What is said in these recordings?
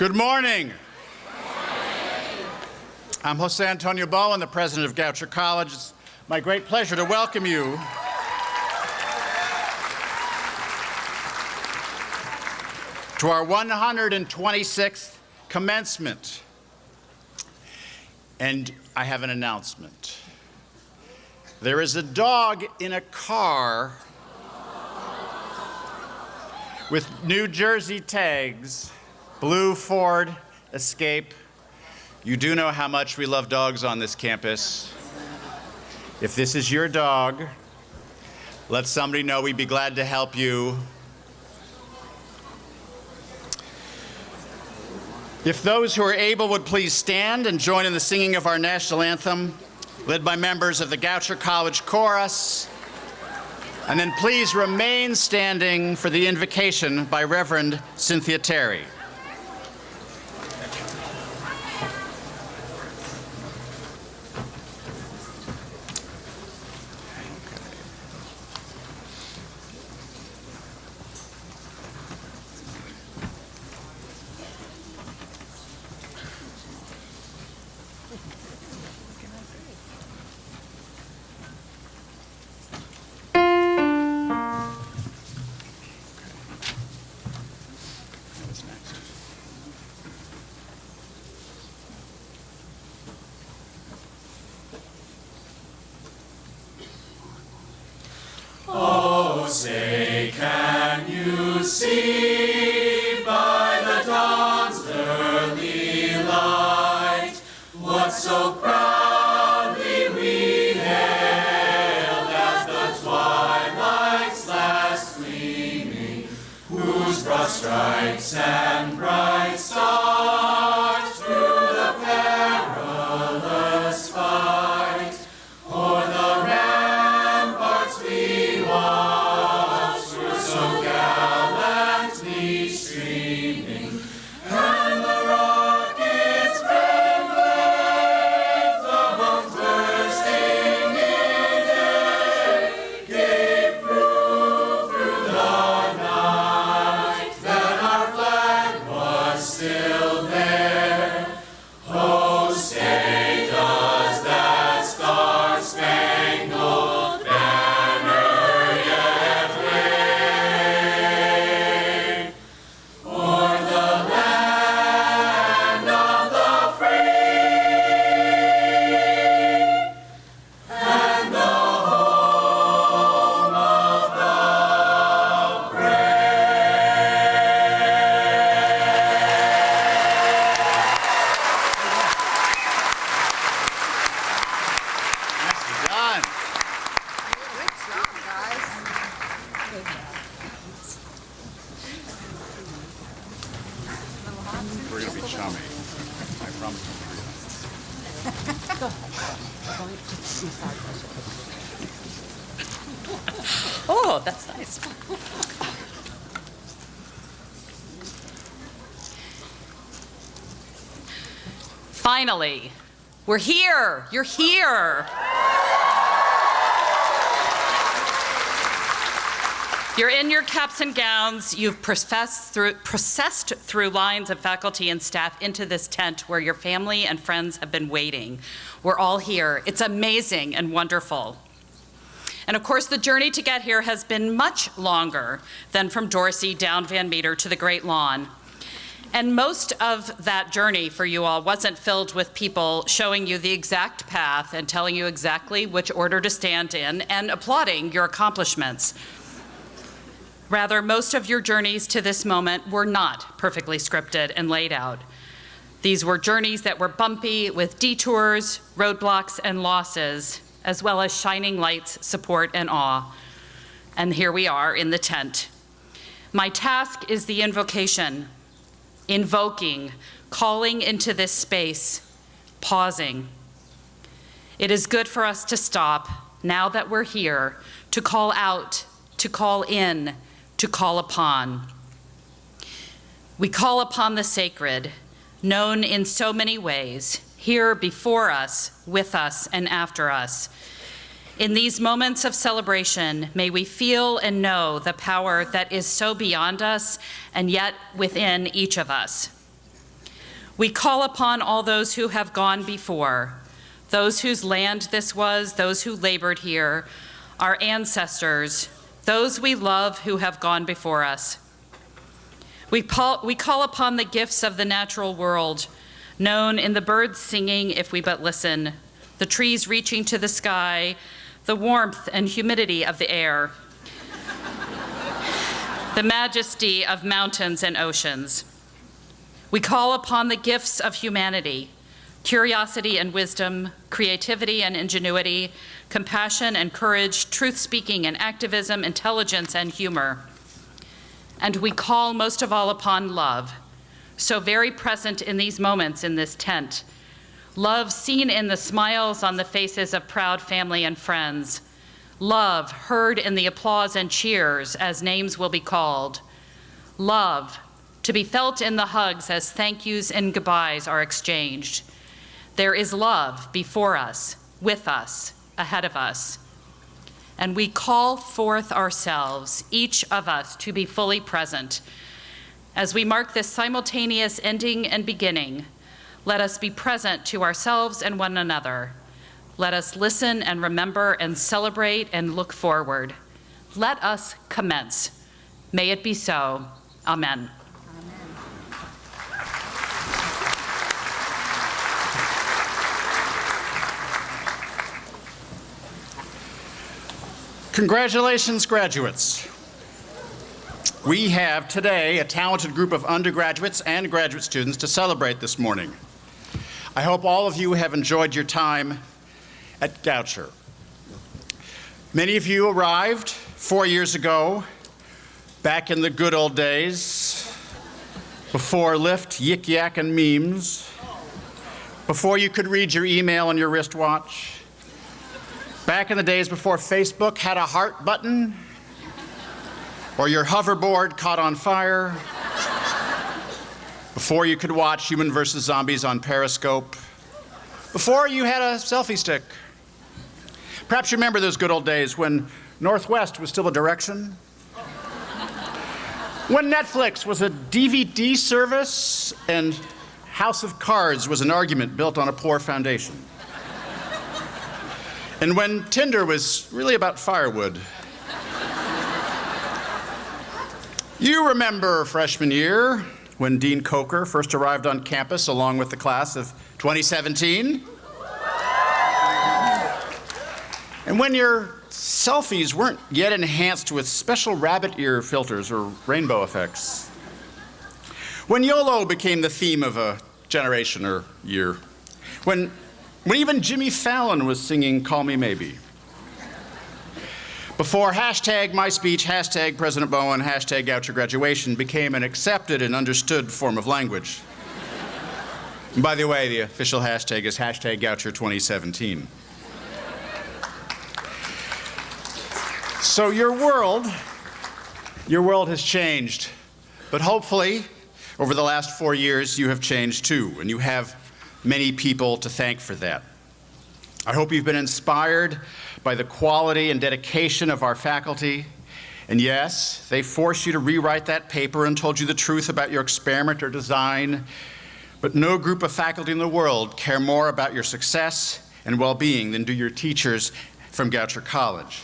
Good morning. I'm Jose Antonio Bowen, the president of Goucher College. It's my great pleasure to welcome you to our 126th commencement. And I have an announcement. There is a dog in a car with New Jersey tags, blue Ford Escape. You do know how much we love dogs on this campus. If this is your dog, let somebody know. We'd be glad to help you. If those who are able would please stand and join in the singing of our national anthem, led by members of the Goucher College Chorus. And then please remain standing for the invocation by Reverend Cynthia Terry. Oh, say, can you see by the dawn's early light what so proudly we hailed as the twilight's last gleaming, whose broad stripes and bright stars through the perilous fight o'er the ramparts we watched were so gallantly streaming, and the rockets' red flames, the bombs bursting in air, gave proof through the night that our flag was still there. Oh, say does that star-spangled banner yet wave o'er the land of the free and the home of the brave? Nicely done. Good job, guys. We're going to be chummy. I promise you. Oh, that's nice. Finally, we're here. You're here. You're in your caps and gowns. You've processed through lines of faculty and staff into this tent where your family and friends have been waiting. We're all here. It's amazing and wonderful. And of course, the journey to get here has been much longer than from Dorsey down Van Meter to the Great Lawn. And most of that journey for you all wasn't filled with people showing you the exact path and telling you exactly which order to stand in and applauding your accomplishments. Rather, most of your journeys to this moment were not perfectly scripted and laid out. These were journeys that were bumpy with detours, roadblocks, and losses, as well as shining lights, support, and awe. And here we are in the tent. My task is the invocation, invoking, calling into this space, pausing. It is good for us to stop, now that we're here, to call out, to call in, to call upon. We call upon the sacred, known in so many ways, here before us, with us, and after us. In these moments of celebration, may we feel and know the power that is so beyond us and yet within each of us. We call upon all those who have gone before, those whose land this was, those who labored here, our ancestors, those we love who have gone before us. We call upon the gifts of the natural world, known in the birds singing if we but listen, the trees reaching to the sky, the warmth and humidity of the air, the majesty of mountains and oceans. We call upon the gifts of humanity, curiosity and wisdom, creativity and ingenuity, compassion and courage, truth-speaking and activism, intelligence and humor. And we call most of all upon love, so very present in these moments in this tent. Love seen in the smiles on the faces of proud family and friends. Love heard in the applause and cheers as names will be called. Love to be felt in the hugs as thank yous and goodbyes are exchanged. There is love before us, with us, ahead of us. And we call forth ourselves, each of us, to be fully present. As we mark this simultaneous ending and beginning, let us be present to ourselves and one another. Let us listen and remember and celebrate and look forward. Let us commence. May it be so. Amen. Congratulations, graduates. We have today a talented group of undergraduates and graduate students to celebrate this morning. I hope all of you have enjoyed your time at Goucher. Many of you arrived 4 years ago, back in the good old days, before Lyft, Yik Yak, and memes, before you could read your email on your wristwatch, back in the days before Facebook had a heart button, or your hoverboard caught on fire, before you could watch Human vs. Zombies on Periscope, before you had a selfie stick. Perhaps you remember those good old days when Northwest was still a direction, when Netflix was a DVD service and House of Cards was an argument built on a poor foundation. And when Tinder was really about firewood. You remember freshman year when Dean Coker first arrived on campus along with the class of 2017? And when your selfies weren't yet enhanced with special rabbit ear filters or rainbow effects. When YOLO became the theme of a generation or year. When even Jimmy Fallon was singing Call Me Maybe. Before hashtag my speech, hashtag President Bowen, hashtag Goucher graduation became an accepted and understood form of language. And by the way, the official hashtag is hashtag Goucher 2017. So your world has changed, but hopefully over the last 4 years you have changed too, and you have many people to thank for that. I hope you've been inspired by the quality and dedication of our faculty. And yes, they forced you to rewrite that paper and told you the truth about your experiment or design. But no group of faculty in the world care more about your success and well-being than do your teachers from Goucher College.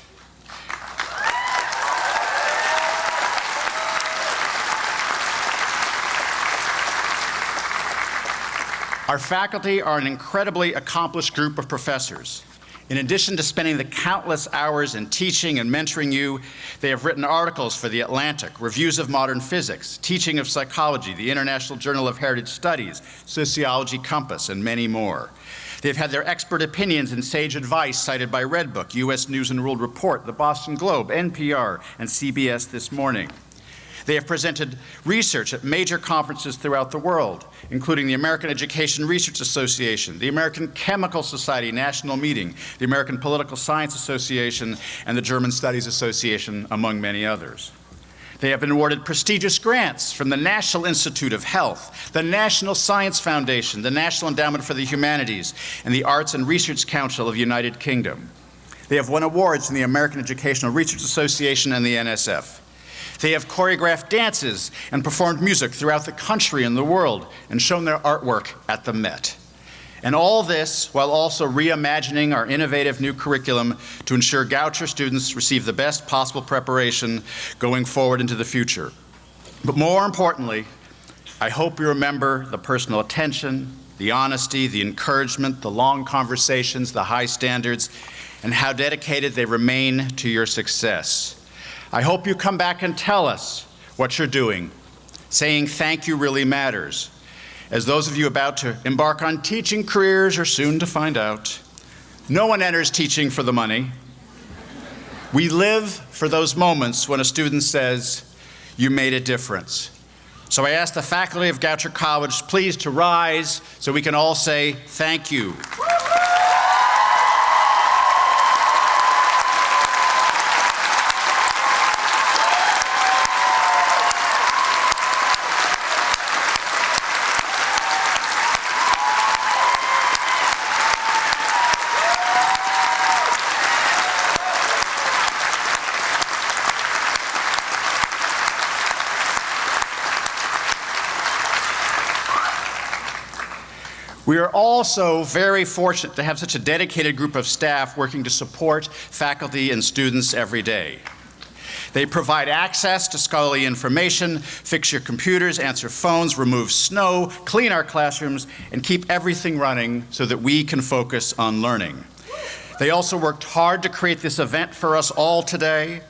Our faculty are an incredibly accomplished group of professors. In addition to spending the countless hours in teaching and mentoring you, they have written articles for The Atlantic, Reviews of Modern Physics, Teaching of Psychology, the International Journal of Heritage Studies, Sociology Compass, and many more. They've had their expert opinions and sage advice cited by Redbook, U.S. News and World Report, the Boston Globe, NPR, and CBS This Morning. They have presented research at major conferences throughout the world, including the American Education Research Association, the American Chemical Society National Meeting, the American Political Science Association, and the German Studies Association, among many others. They have been awarded prestigious grants from the National Institute of Health, the National Science Foundation, the National Endowment for the Humanities, and the Arts and Research Council of the United Kingdom. They have won awards from the American Educational Research Association and the NSF. They have choreographed dances and performed music throughout the country and the world and shown their artwork at the Met. And all this while also reimagining our innovative new curriculum to ensure Goucher students receive the best possible preparation going forward into the future. But more importantly, I hope you remember the personal attention, the honesty, the encouragement, the long conversations, the high standards, and how dedicated they remain to your success. I hope you come back and tell us what you're doing. Saying thank you really matters. As those of you about to embark on teaching careers are soon to find out, no one enters teaching for the money. We live for those moments when a student says, "You made a difference." So I ask the faculty of Goucher College please to rise so we can all say thank you. We are also very fortunate to have such a dedicated group of staff working to support faculty and students every day. They provide access to scholarly information, fix your computers, answer phones, remove snow, clean our classrooms, and keep everything running so that we can focus on learning. They also worked hard to create this event for us all today.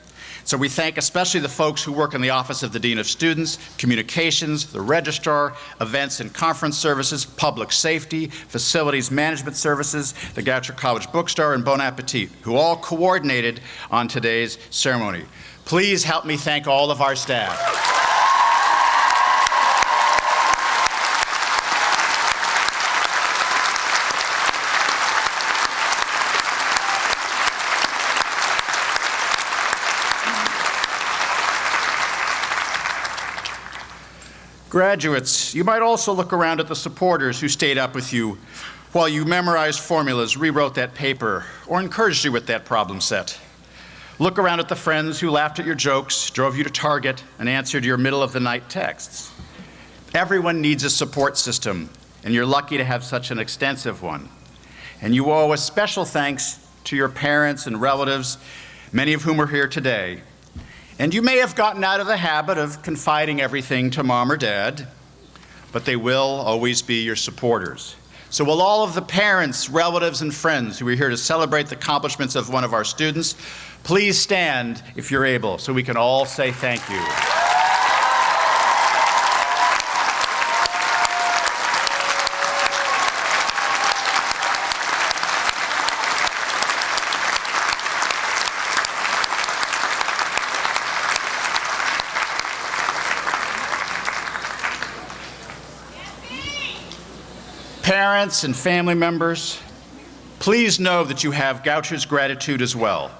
So we thank especially the folks who work in the Office of the Dean of Students, Communications, the Registrar, Events and Conference Services, Public Safety, Facilities Management Services, the Goucher College Bookstore, and Bon Appetit, who all coordinated on today's ceremony. Please help me thank all of our staff. Graduates, you might also look around at the supporters who stayed up with you while you memorized formulas, rewrote that paper, or encouraged you with that problem set. Look around at the friends who laughed at your jokes, drove you to Target, and answered your middle-of-the-night texts. Everyone needs a support system, and you're lucky to have such an extensive one. And you owe a special thanks to your parents and relatives, many of whom are here today. And you may have gotten out of the habit of confiding everything to mom or dad, but they will always be your supporters. So will all of the parents, relatives, and friends who are here to celebrate the accomplishments of one of our students, please stand if you're able so we can all say thank you. Parents and family members, please know that you have Goucher's gratitude as well.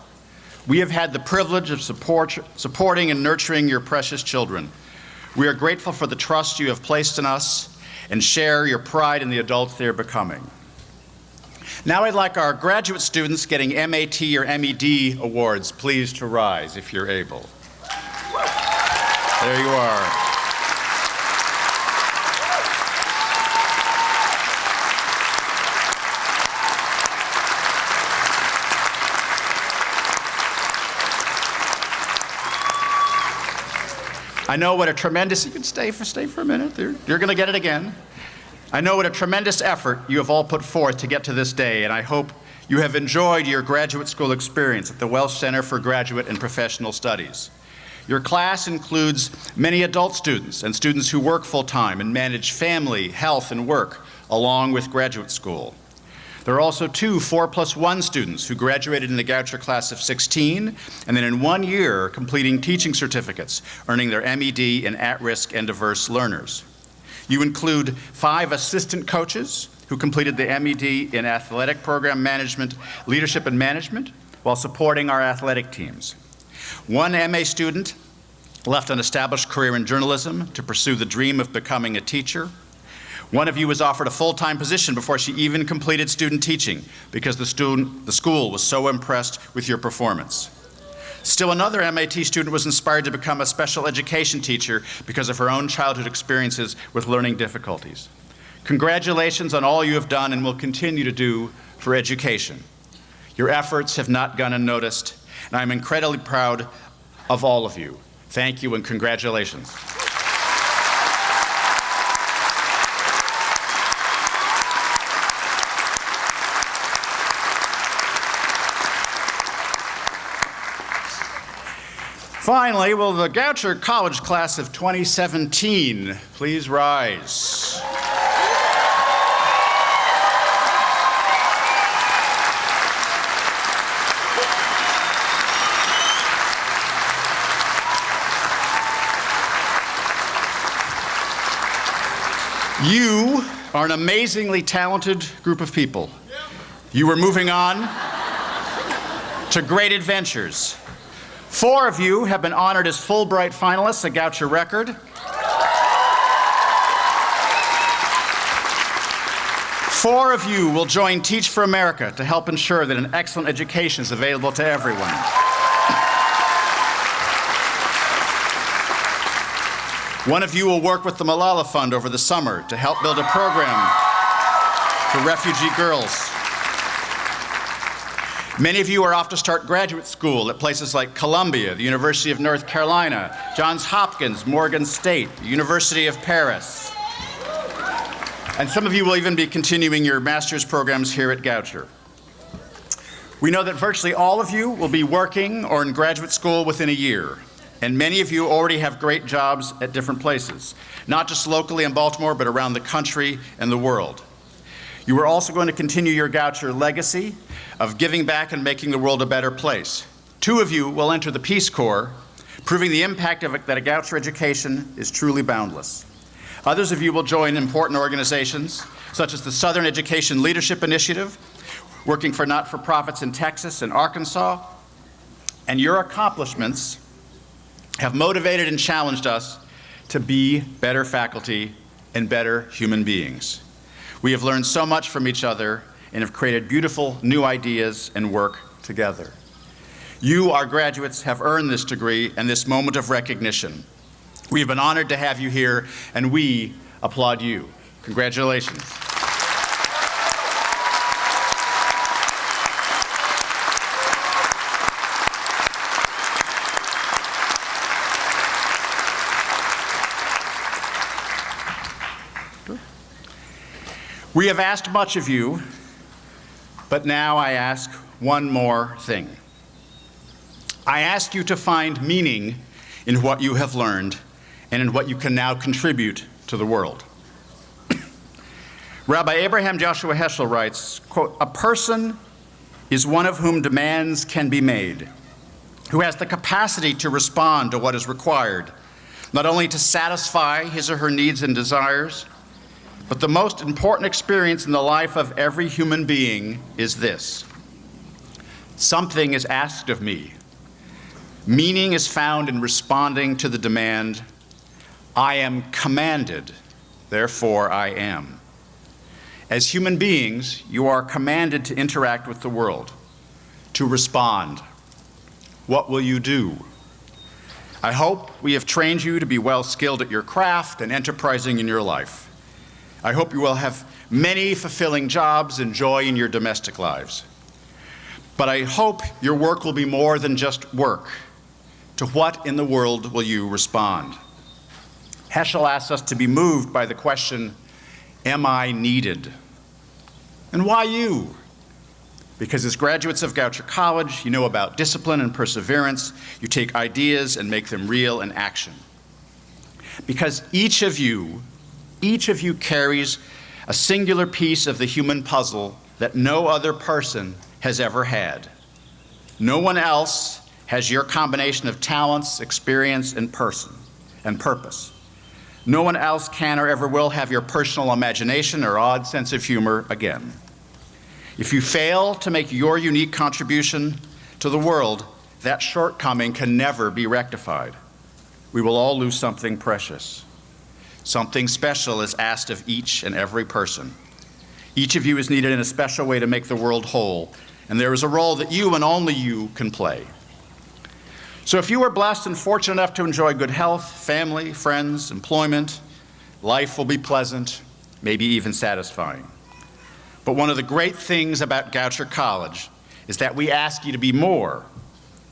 We have had the privilege of supporting and nurturing your precious children. We are grateful for the trust you have placed in us and share your pride in the adults they are becoming. Now I'd like our graduate students getting MAT or MED awards, please to rise if you're able. There you are. I know what a tremendous, you can stay for a minute, you're going to get it again. I know what a tremendous effort you have all put forth to get to this day, and I hope you have enjoyed your graduate school experience at the Welsh Center for Graduate and Professional Studies. Your class includes many adult students and students who work full-time and manage family, health, and work along with graduate school. There are also 2 4+1 students who graduated in the Goucher class of 16, and then in 1 year completing teaching certificates, earning their MED in at-risk and diverse learners. You include 5 assistant coaches who completed the MED in athletic program management, leadership and management, while supporting our athletic teams. 1 MA student left an established career in journalism to pursue the dream of becoming a teacher. 1 of you was offered a full-time position before she even completed student teaching because the school was so impressed with your performance. Still another MAT student was inspired to become a special education teacher because of her own childhood experiences with learning difficulties. Congratulations on all you have done and will continue to do for education. Your efforts have not gone unnoticed, and I'm incredibly proud of all of you. Thank you and congratulations. Finally, will the Goucher College class of 2017 please rise? You are an amazingly talented group of people. You are moving on to great adventures. 4 of you have been honored as Fulbright finalists at Goucher Record. 4 of you will join Teach for America to help ensure that an excellent education is available to everyone. One of you will work with the Malala Fund over the summer to help build a program for refugee girls. Many of you are off to start graduate school at places like Columbia, the University of North Carolina, Johns Hopkins, Morgan State, the University of Paris. And some of you will even be continuing your master's programs here at Goucher. We know that virtually all of you will be working or in graduate school within a year. And many of you already have great jobs at different places, not just locally in Baltimore, but around the country and the world. You are also going to continue your Goucher legacy of giving back and making the world a better place. 2 of you will enter the Peace Corps, proving the impact of that a Goucher education is truly boundless. Others of you will join important organizations, such as the Southern Education Leadership Initiative, working for not-for-profits in Texas and Arkansas. And your accomplishments have motivated and challenged us to be better faculty and better human beings. We have learned so much from each other and have created beautiful new ideas and work together. You, our graduates, have earned this degree and this moment of recognition. We have been honored to have you here, and we applaud you. Congratulations. We have asked much of you, but now I ask one more thing. I ask you to find meaning in what you have learned and in what you can now contribute to the world. Rabbi Abraham Joshua Heschel writes, quote, "A person is one of whom demands can be made, who has the capacity to respond to what is required, not only to satisfy his or her needs and desires, but the most important experience in the life of every human being is this: something is asked of me. Meaning is found in responding to the demand, I am commanded, therefore I am. As human beings, you are commanded to interact with the world, to respond. What will you do? I hope we have trained you to be well skilled at your craft and enterprising in your life. I hope you will have many fulfilling jobs and joy in your domestic lives. But I hope your work will be more than just work. To what in the world will you respond? Heschel asks us to be moved by the question, am I needed? And why you? Because as graduates of Goucher College, you know about discipline and perseverance. You take ideas and make them real in action. Because each of you carries a singular piece of the human puzzle that no other person has ever had. No one else has your combination of talents, experience, and purpose. No one else can or ever will have your personal imagination or odd sense of humor again. If you fail to make your unique contribution to the world, that shortcoming can never be rectified. We will all lose something precious. Something special is asked of each and every person. Each of you is needed in a special way to make the world whole, and there is a role that you and only you can play. So if you were blessed and fortunate enough to enjoy good health, family, friends, employment, life will be pleasant, maybe even satisfying. But one of the great things about Goucher College is that we ask you to be more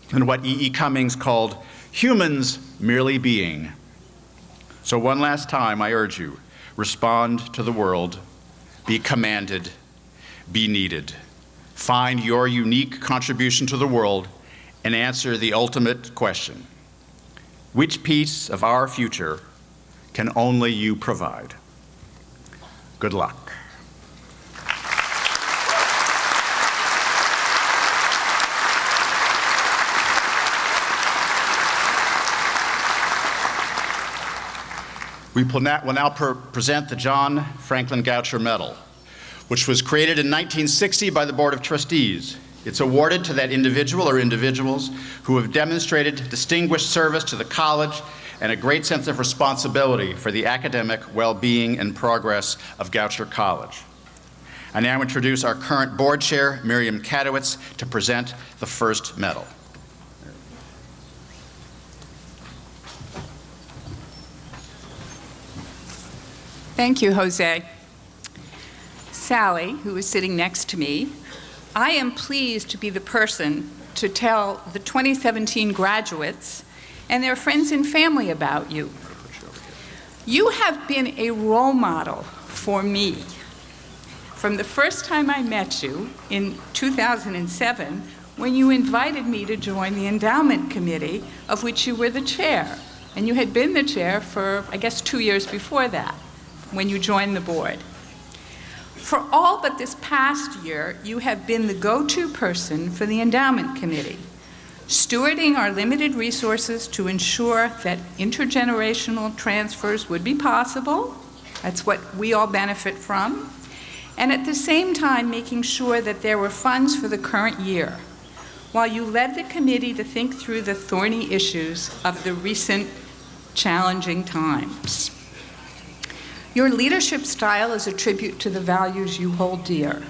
than what E.E. Cummings called humans merely being. So one last time, I urge you, respond to the world, be commanded, be needed. Find your unique contribution to the world and answer the ultimate question. Which piece of our future can only you provide? Good luck. We will now present the John Franklin Goucher Medal, which was created in 1960 by the Board of Trustees. It's awarded to that individual or individuals who have demonstrated distinguished service to the college and a great sense of responsibility for the academic well-being and progress of Goucher College. I now introduce our current board chair, Miriam Kadowitz, to present the first medal. Thank you, Jose. Sally, who is sitting next to me, I am pleased to be the person to tell the 2017 graduates and their friends and family about you. You have been a role model for me. From the first time I met you in 2007, when you invited me to join the endowment committee, of which you were the chair. And you had been the chair for, I guess, 2 years before that, when you joined the board. For all but this past year, you have been the go-to person for the endowment committee, stewarding our limited resources to ensure that intergenerational transfers would be possible. That's what we all benefit from. And at the same time, making sure that there were funds for the current year, while you led the committee to think through the thorny issues of the recent challenging times. Your leadership style is a tribute to the values you hold dear,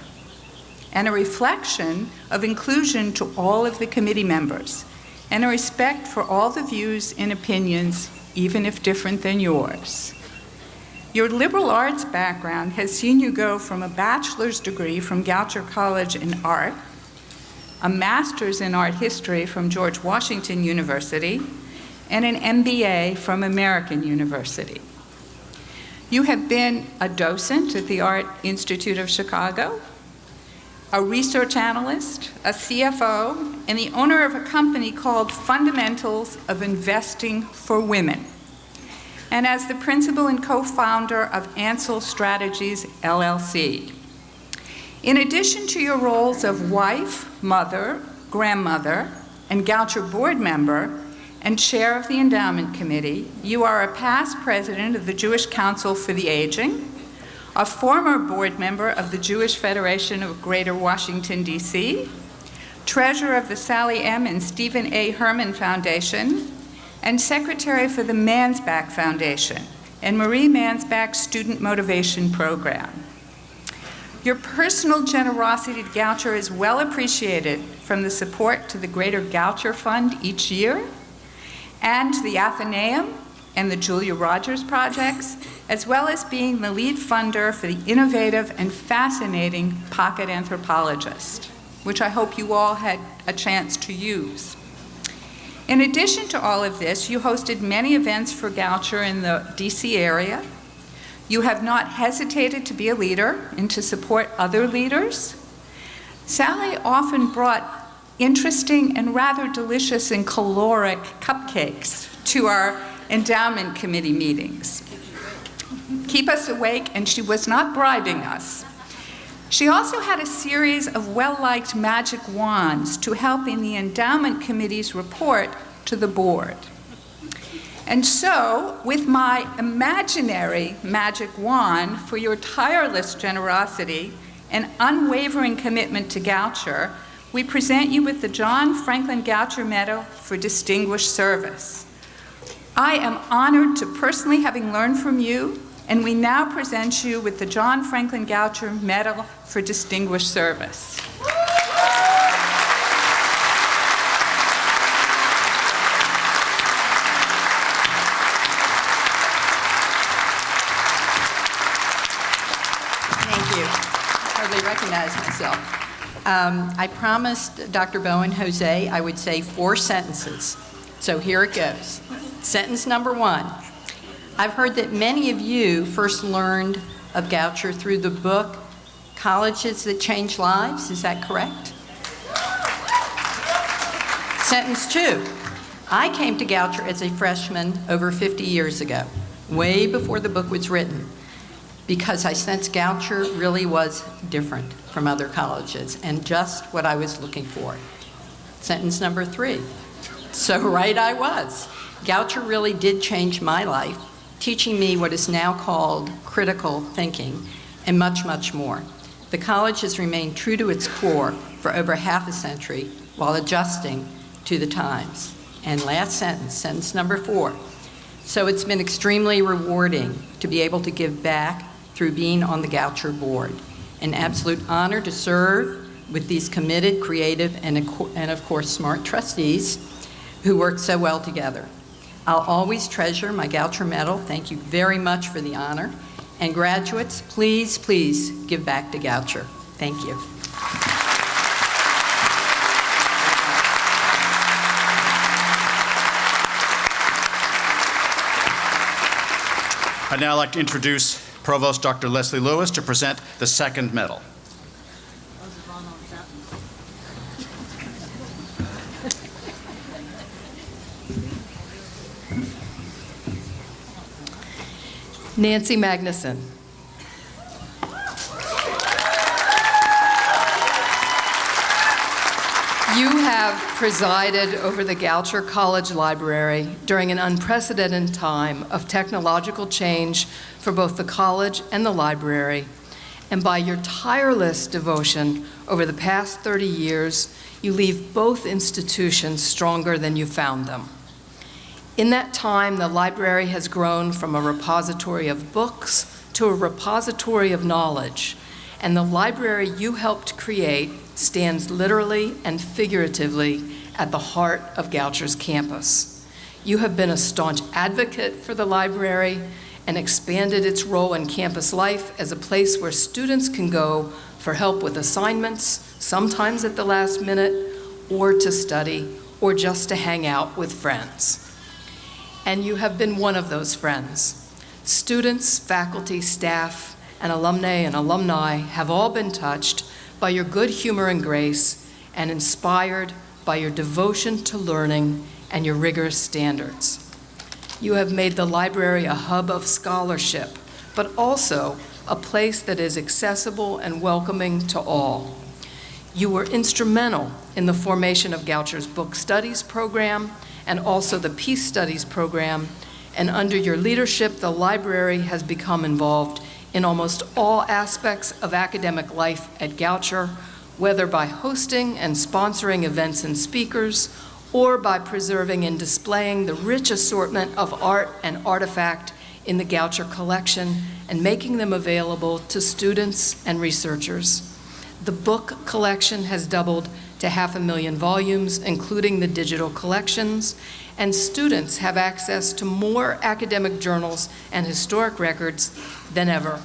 and a reflection of inclusion to all of the committee members, and a respect for all the views and opinions, even if different than yours. Your liberal arts background has seen you go from a bachelor's degree from Goucher College in art, a master's in art history from George Washington University, and an MBA from American University. You have been a docent at the Art Institute of Chicago, a research analyst, a CFO, and the owner of a company called Fundamentals of Investing for Women, and as the principal and co-founder of Ansel Strategies, LLC. In addition to your roles of wife, mother, grandmother, and Goucher board member, and chair of the endowment committee, you are a past president of the Jewish Council for the Aging, a former board member of the Jewish Federation of Greater Washington, D.C., treasurer of the Sally M. and Stephen A. Herman Foundation, and secretary for the Mansbach Foundation and Marie Mansbach's Student Motivation Program. Your personal generosity to Goucher is well appreciated, from the support to the Greater Goucher Fund each year, and the Athenaeum and the Julia Rogers projects, as well as being the lead funder for the innovative and fascinating Pocket Anthropologist, which I hope you all had a chance to use. In addition to all of this, you hosted many events for Goucher in the DC area. You have not hesitated to be a leader and to support other leaders. Sally often brought interesting and rather delicious and caloric cupcakes to our endowment committee meetings. Keep us awake, and she was not bribing us. She also had a series of well-liked magic wands to help in the endowment committee's report to the board. And so, with my imaginary magic wand for your tireless generosity and unwavering commitment to Goucher, we present you with the John Franklin Goucher Medal for Distinguished Service. I am honored to personally having learned from you, and we now present you with the John Franklin Goucher Medal for Distinguished Service. recognize myself. I promised Dr. Bowen Jose I would say 4 sentences. So here it goes. Sentence number 1. I've heard that many of you first learned of Goucher through the book Colleges That Change Lives. Is that correct? Sentence 2. I came to Goucher as a freshman over 50 years ago, way before the book was written, because I sensed Goucher really was different from other colleges and just what I was looking for. Sentence number 3. So right I was. Goucher really did change my life, teaching me what is now called critical thinking and much, much more. The college has remained true to its core for over half a century while adjusting to the times. And last sentence, sentence number 4. So it's been extremely rewarding to be able to give back through being on the Goucher board. An absolute honor to serve with these committed, creative, and of course smart trustees who work so well together. I'll always treasure my Goucher medal. Thank you very much for the honor. And graduates, please, please give back to Goucher. Thank you. I'd now like to introduce Provost Dr. Leslie Lewis to present the second medal. Nancy Magnuson. You have presided over the Goucher College Library during an unprecedented time of technological change for both the college and the library, and by your tireless devotion over the past 30 years, you leave both institutions stronger than you found them. In that time, the library has grown from a repository of books to a repository of knowledge, and the library you helped create stands literally and figuratively at the heart of Goucher's campus. You have been a staunch advocate for the library and expanded its role in campus life as a place where students can go for help with assignments, sometimes at the last minute, or to study, or just to hang out with friends. And you have been one of those friends. Students, faculty, staff, and alumni have all been touched by your good humor and grace and inspired by your devotion to learning and your rigorous standards. You have made the library a hub of scholarship, but also a place that is accessible and welcoming to all. You were instrumental in the formation of Goucher's Book Studies program and also the Peace Studies program, and under your leadership, the library has become involved in almost all aspects of academic life at Goucher, whether by hosting and sponsoring events and speakers, or by preserving and displaying the rich assortment of art and artifact in the Goucher collection and making them available to students and researchers. The book collection has doubled to 500,000 volumes, including the digital collections, and students have access to more academic journals and historic records than ever.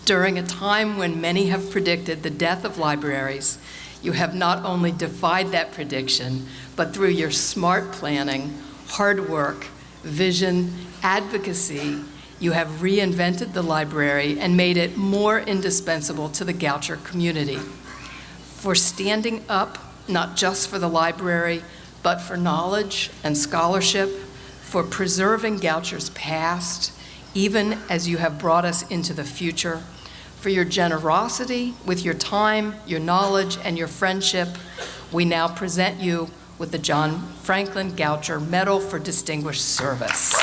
During a time when many have predicted the death of libraries, you have not only defied that prediction, but through your smart planning, hard work, vision, advocacy, you have reinvented the library and made it more indispensable to the Goucher community. For standing up, not just for the library, but for knowledge and scholarship, for preserving Goucher's past, even as you have brought us into the future, for your generosity with your time, your knowledge, and your friendship, we now present you with the John Franklin Goucher Medal for Distinguished Service.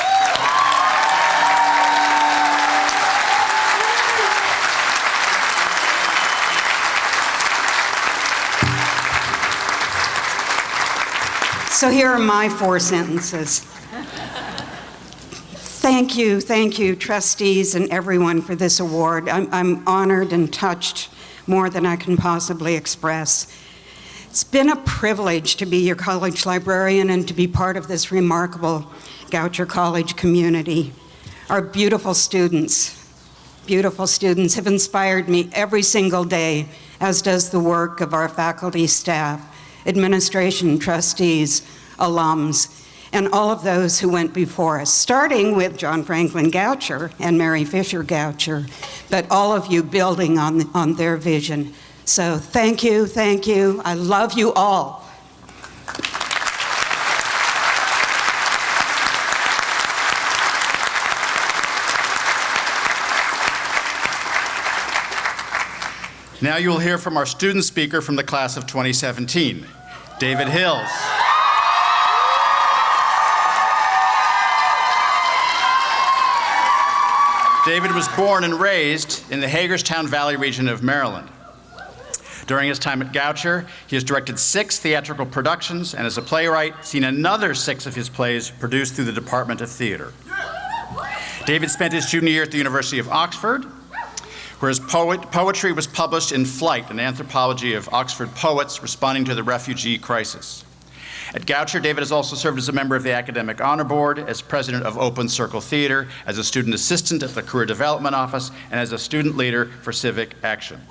So here are my 4 sentences. Thank you, trustees and everyone for this award. I'm honored and touched more than I can possibly express. It's been a privilege to be your college librarian and to be part of this remarkable Goucher College community. Our beautiful students, beautiful students have inspired me every single day, as does the work of our faculty, staff, administration, trustees, alums, and all of those who went before us, starting with John Franklin Goucher and Mary Fisher Goucher, but all of you building on their vision. So thank you, thank you. I love you all. Now you will hear from our student speaker from the class of 2017, David Hills. David was born and raised in the Hagerstown Valley region of Maryland. During his time at Goucher, he has directed 6 theatrical productions and as a playwright, seen another 6 of his plays produced through the Department of Theater. David spent his junior year at the University of Oxford, where his poetry was published in Flight, an anthology of Oxford poets responding to the refugee crisis. At Goucher, David has also served as a member of the Academic Honor Board, as president of Open Circle Theater, as a student assistant at the Career Development Office, and as a student leader for Civic Action.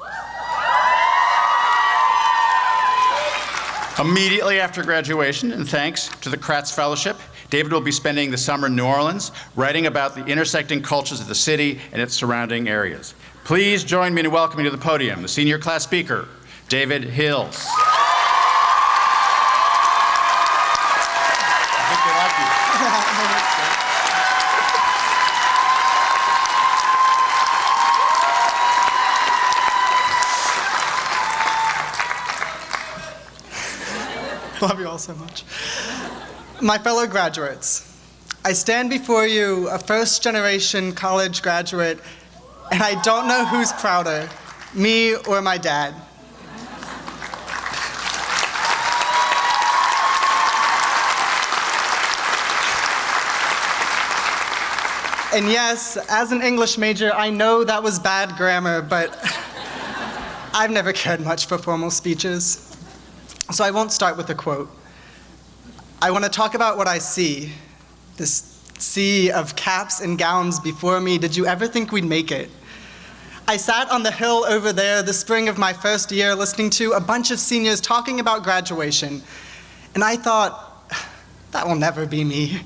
Immediately after graduation, and thanks to the Kratz Fellowship, David will be spending the summer in New Orleans, writing about the intersecting cultures of the city and its surrounding areas. Please join me in welcoming to the podium the senior class speaker, David Hills. Love you all so much. My fellow graduates, I stand before you, a first-generation college graduate, and I don't know who's prouder, me or my dad. And yes, as an English major, I know that was bad grammar, but I've never cared much for formal speeches. So I won't start with a quote. I want to talk about what I see, this sea of caps and gowns before me. Did you ever think we'd make it? I sat on the hill over there the spring of my first year listening to a bunch of seniors talking about graduation. And I thought, that will never be me.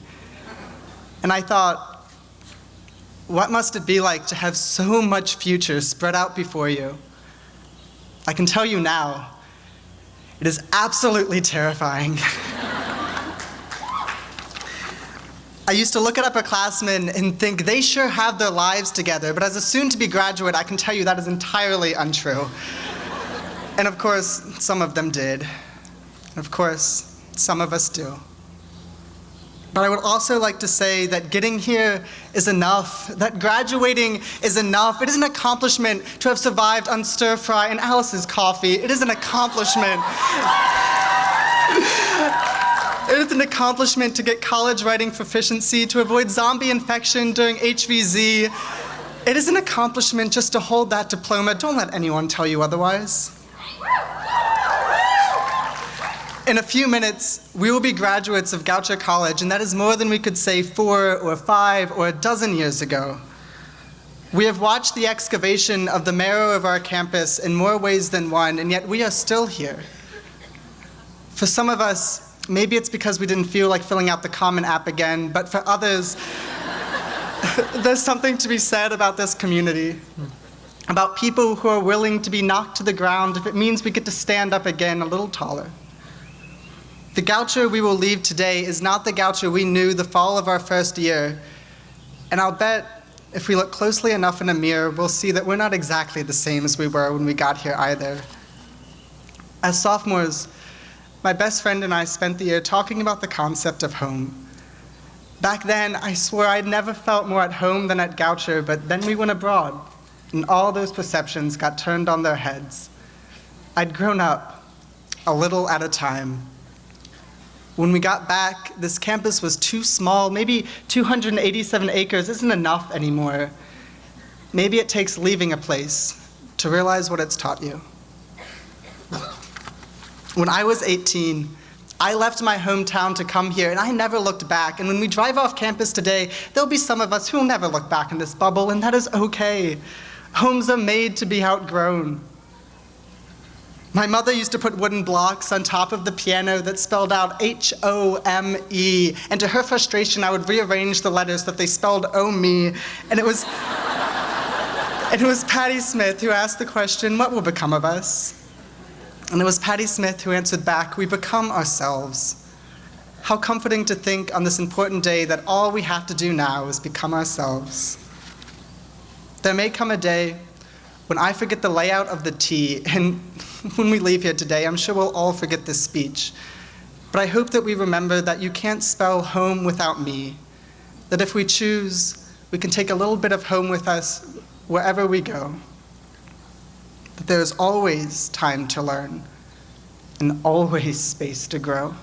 And I thought, what must it be like to have so much future spread out before you? I can tell you now, it is absolutely terrifying. I used to look at upperclassmen and think they sure have their lives together, but as a soon-to-be graduate, I can tell you that is entirely untrue. And of course, some of them did. And of course, some of us do. But I would also like to say that getting here is enough, that graduating is enough. It is an accomplishment to have survived on stir fry and Alice's coffee. It is an accomplishment. It is an accomplishment to get college writing proficiency, to avoid zombie infection during HVZ. It is an accomplishment just to hold that diploma. Don't let anyone tell you otherwise. In a few minutes, we will be graduates of Goucher College, and that is more than we could say 4 or 5 or a dozen years ago. We have watched the excavation of the marrow of our campus in more ways than one, and yet we are still here. For some of us, maybe it's because we didn't feel like filling out the Common App again, but for others, there's something to be said about this community, about people who are willing to be knocked to the ground if it means we get to stand up again a little taller. The Goucher we will leave today is not the Goucher we knew the fall of our first year, and I'll bet if we look closely enough in a mirror, we'll see that we're not exactly the same as we were when we got here either. As sophomores, my best friend and I spent the year talking about the concept of home. Back then, I swore I'd never felt more at home than at Goucher, but then we went abroad, and all those perceptions got turned on their heads. I'd grown up, a little at a time. When we got back, this campus was too small. Maybe 287 acres isn't enough anymore. Maybe it takes leaving a place to realize what it's taught you. When I was 18, I left my hometown to come here, and I never looked back. And when we drive off campus today, there'll be some of us who will never look back in this bubble, and that is okay. Homes are made to be outgrown. My mother used to put wooden blocks on top of the piano that spelled out H-O-M-E, and to her frustration, I would rearrange the letters so that they spelled "oh-me," and it was Patti Smith who asked the question, what will become of us? And it was Patti Smith who answered back, we become ourselves. How comforting to think on this important day that all we have to do now is become ourselves. There may come a day when I forget the layout of the T, and when we leave here today, I'm sure we'll all forget this speech. But I hope that we remember that you can't spell home without me, that if we choose, we can take a little bit of home with us wherever we go, that there is always time to learn and always space to grow.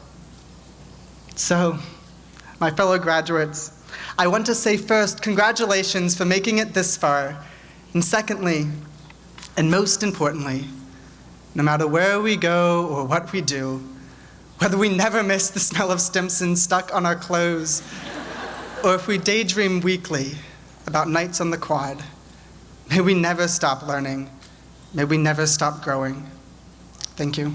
So, my fellow graduates, I want to say first, congratulations for making it this far, and secondly, and most importantly, no matter where we go or what we do, whether we never miss the smell of Stimson stuck on our clothes, or if we daydream weekly about nights on the quad, may we never stop learning. May we never stop growing. Thank you.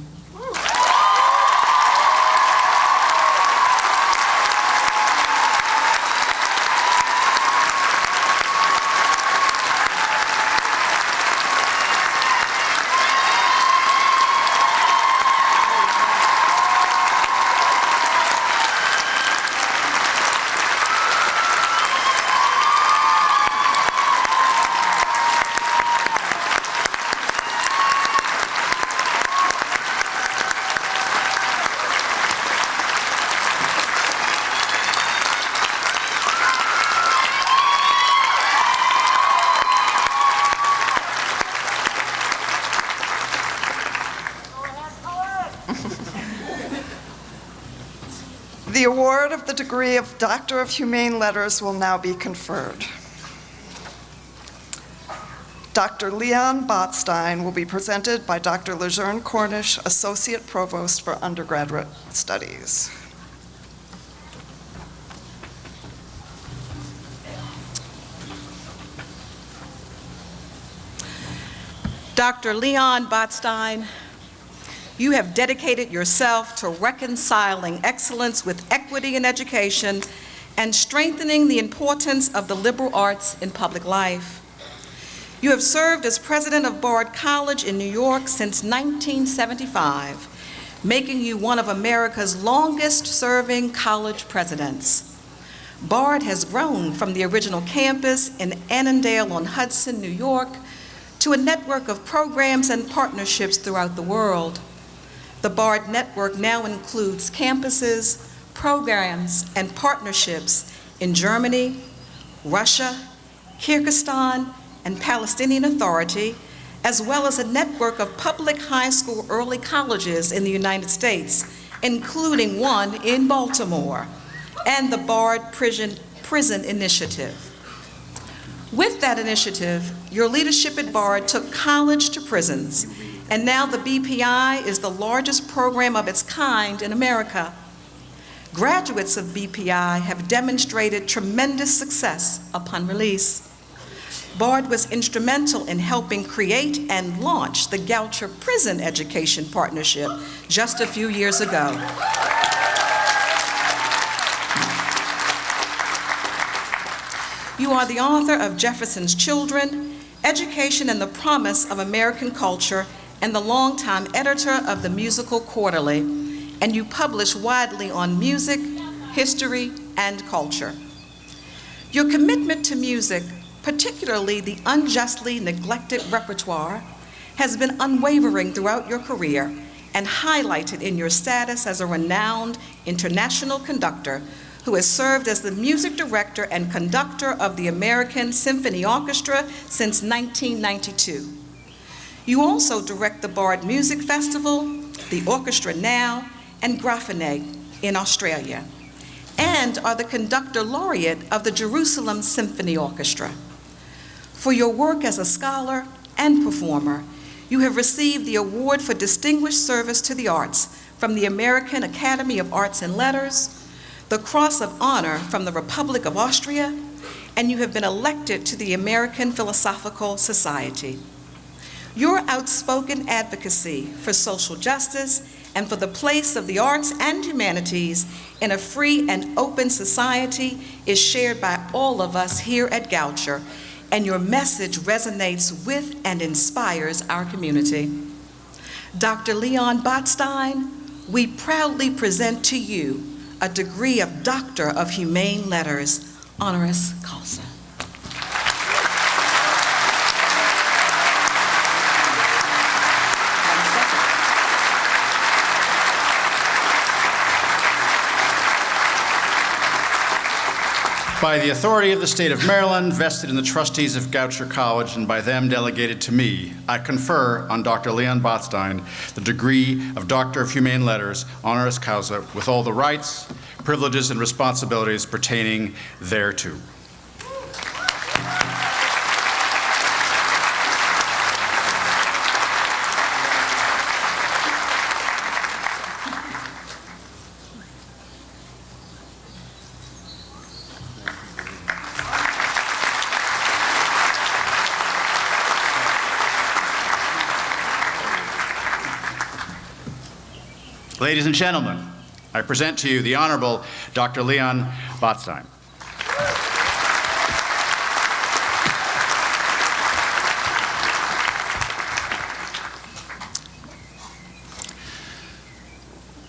The award of the degree of Doctor of Humane Letters will now be conferred. Dr. Leon Botstein will be presented by Dr. Lejeune Cornish, Associate Provost for Undergraduate Studies. Dr. Leon Botstein, you have dedicated yourself to reconciling excellence with equity in education and strengthening the importance of the liberal arts in public life. You have served as president of Bard College in New York since 1975, making you one of America's longest-serving college presidents. Bard has grown from the original campus in Annandale-on-Hudson, New York, to a network of programs and partnerships throughout the world. The Bard Network now includes campuses, programs, and partnerships in Germany, Russia, Kyrgyzstan, and Palestinian Authority, as well as a network of public high school early colleges in the United States, including one in Baltimore, and the Bard Prison Initiative. With that initiative, your leadership at Bard took college to prisons, and now the BPI is the largest program of its kind in America. Graduates of BPI have demonstrated tremendous success upon release. Bard was instrumental in helping create and launch the Goucher Prison Education Partnership just a few years ago. You are the author of Jefferson's Children, Education and the Promise of American Culture, and the longtime editor of the Musical Quarterly, and you publish widely on music, history, and culture. Your commitment to music, particularly the unjustly neglected repertoire, has been unwavering throughout your career and highlighted in your status as a renowned international conductor who has served as the music director and conductor of the American Symphony Orchestra since 1992. You also direct the Bard Music Festival, the Orchestra Now, and Grafenegg in Australia, and are the conductor laureate of the Jerusalem Symphony Orchestra. For your work as a scholar and performer, you have received the Award for Distinguished Service to the Arts from the American Academy of Arts and Letters, the Cross of Honor from the Republic of Austria, and you have been elected to the American Philosophical Society. Your outspoken advocacy for social justice and for the place of the arts and humanities in a free and open society is shared by all of us here at Goucher, and your message resonates with and inspires our community. Dr. Leon Botstein, we proudly present to you a degree of Doctor of Humane Letters, honoris causa. By the authority of the state of Maryland, vested in the trustees of Goucher College, and by them delegated to me, I confer on Dr. Leon Botstein the degree of Doctor of Humane Letters, honoris causa, with all the rights, privileges, and responsibilities pertaining thereto. Ladies and gentlemen, I present to you the Honorable Dr. Leon Botstein.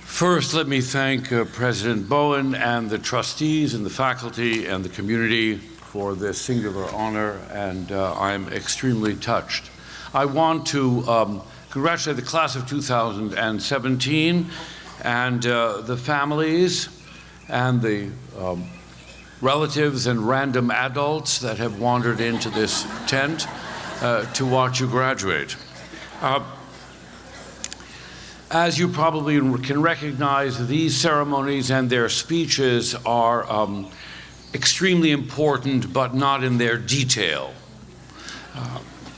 First, let me thank President Bowen and the trustees and the faculty and the community for this singular honor, and I'm extremely touched. I want to congratulate the class of 2017 and the families and the relatives and random adults that have wandered into this tent to watch you graduate. As you probably can recognize, these ceremonies and their speeches are extremely important, but not in their detail.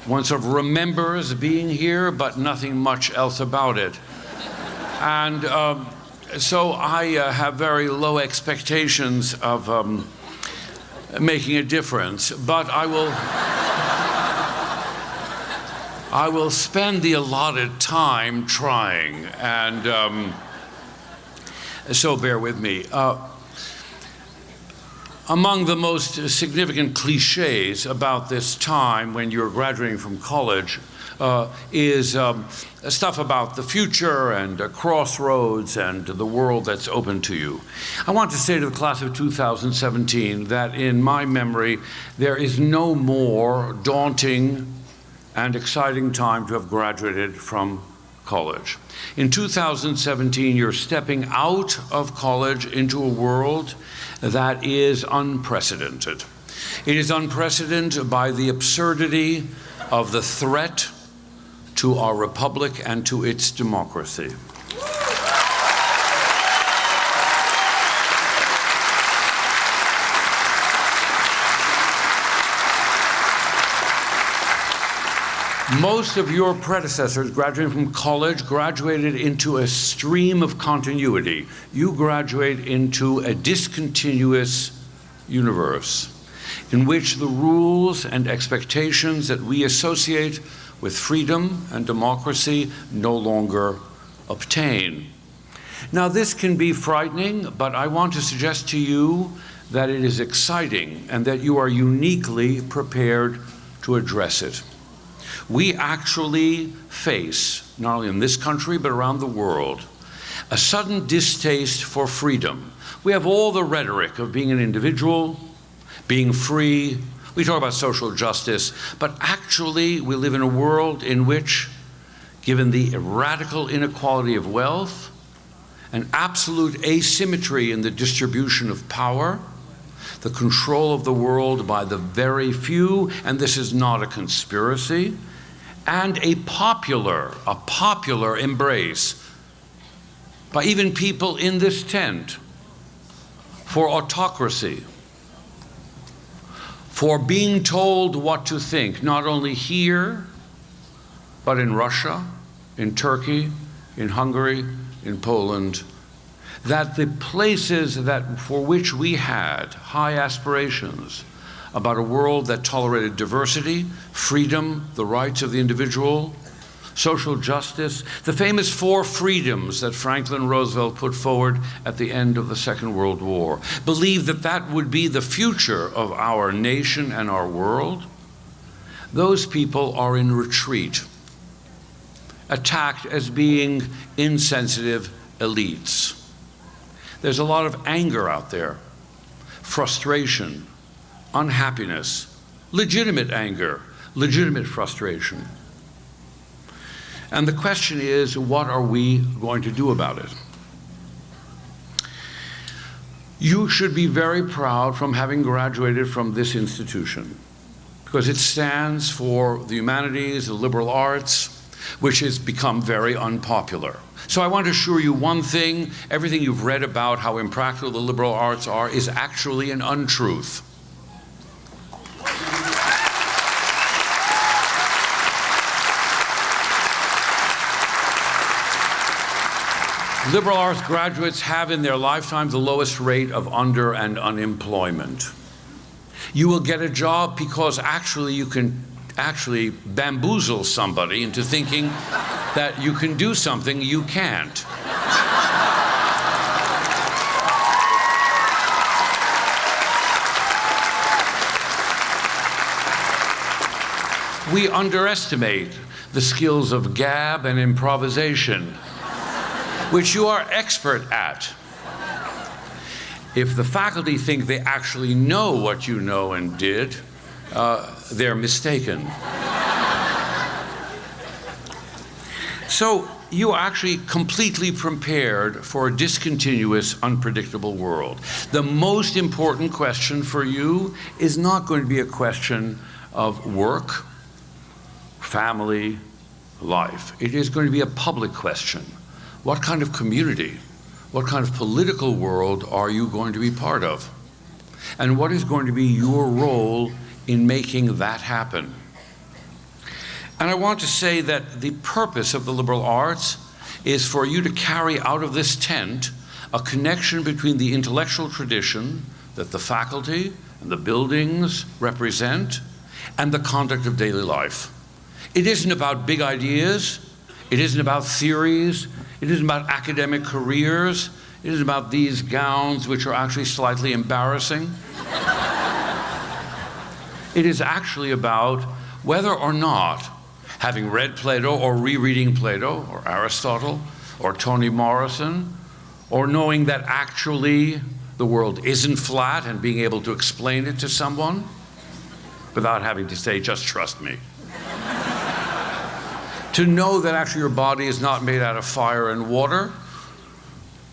One sort of remembers being here, but nothing much else about it. And so I have very low expectations of making a difference, but I will spend the allotted time trying, and so bear with me. Among the most significant cliches about this time when you're graduating from college is stuff about the future and crossroads and the world that's open to you. I want to say to the class of 2017 that in my memory, there is no more daunting and exciting time to have graduated from college. In 2017, you're stepping out of college into a world that is unprecedented. It is unprecedented by the absurdity of the threat to our republic and to its democracy. Most of your predecessors graduating from college graduated into a stream of continuity. You graduate into a discontinuous universe in which the rules and expectations that we associate with freedom and democracy no longer obtain. Now, this can be frightening, but I want to suggest to you that it is exciting and that you are uniquely prepared to address it. We actually face, not only in this country, but around the world, a sudden distaste for freedom. We have all the rhetoric of being an individual, being free. We talk about social justice, but actually we live in a world in which, given the radical inequality of wealth and absolute asymmetry in the distribution of power, the control of the world by the very few, and this is not a conspiracy, and a popular embrace by even people in this tent for autocracy, for being told what to think, not only here, but in Russia, in Turkey, in Hungary, in Poland, that the places for which we had high aspirations about a world that tolerated diversity, freedom, the rights of the individual, social justice, the famous 4 freedoms that Franklin Roosevelt put forward at the end of the Second World War, believed that that would be the future of our nation and our world, those people are in retreat, attacked as being insensitive elites. There's a lot of anger out there, frustration, unhappiness, legitimate anger, legitimate frustration. And the question is, what are we going to do about it? You should be very proud from having graduated from this institution, because it stands for the humanities, the liberal arts, which has become very unpopular. So I want to assure you one thing: everything you've read about how impractical the liberal arts are is actually an untruth. Liberal arts graduates have in their lifetime the lowest rate of under and unemployment. You will get a job because actually you can actually bamboozle somebody into thinking that you can do something you can't. We underestimate the skills of gab and improvisation, which you are expert at. If the faculty think they actually know what you know and did, they're mistaken. So you are actually completely prepared for a discontinuous, unpredictable world. The most important question for you is not going to be a question of work, family, life. It is going to be a public question. What kind of community, what kind of political world are you going to be part of? And what is going to be your role in making that happen? And I want to say that the purpose of the liberal arts is for you to carry out of this tent a connection between the intellectual tradition that the faculty and the buildings represent and the conduct of daily life. It isn't about big ideas. It isn't about theories. It isn't about academic careers. It isn't about these gowns, which are actually slightly embarrassing. It is actually about whether or not, having read Plato or rereading Plato or Aristotle or Toni Morrison, or knowing that actually the world isn't flat and being able to explain it to someone without having to say, just trust me. To know that actually your body is not made out of fire and water,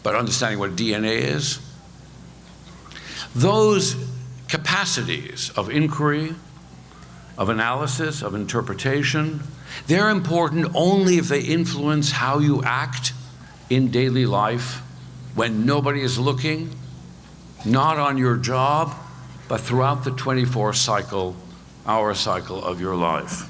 but understanding what DNA is. Those capacities of inquiry, of analysis, of interpretation, they're important only if they influence how you act in daily life when nobody is looking, not on your job, but throughout the 24-hour cycle of your life.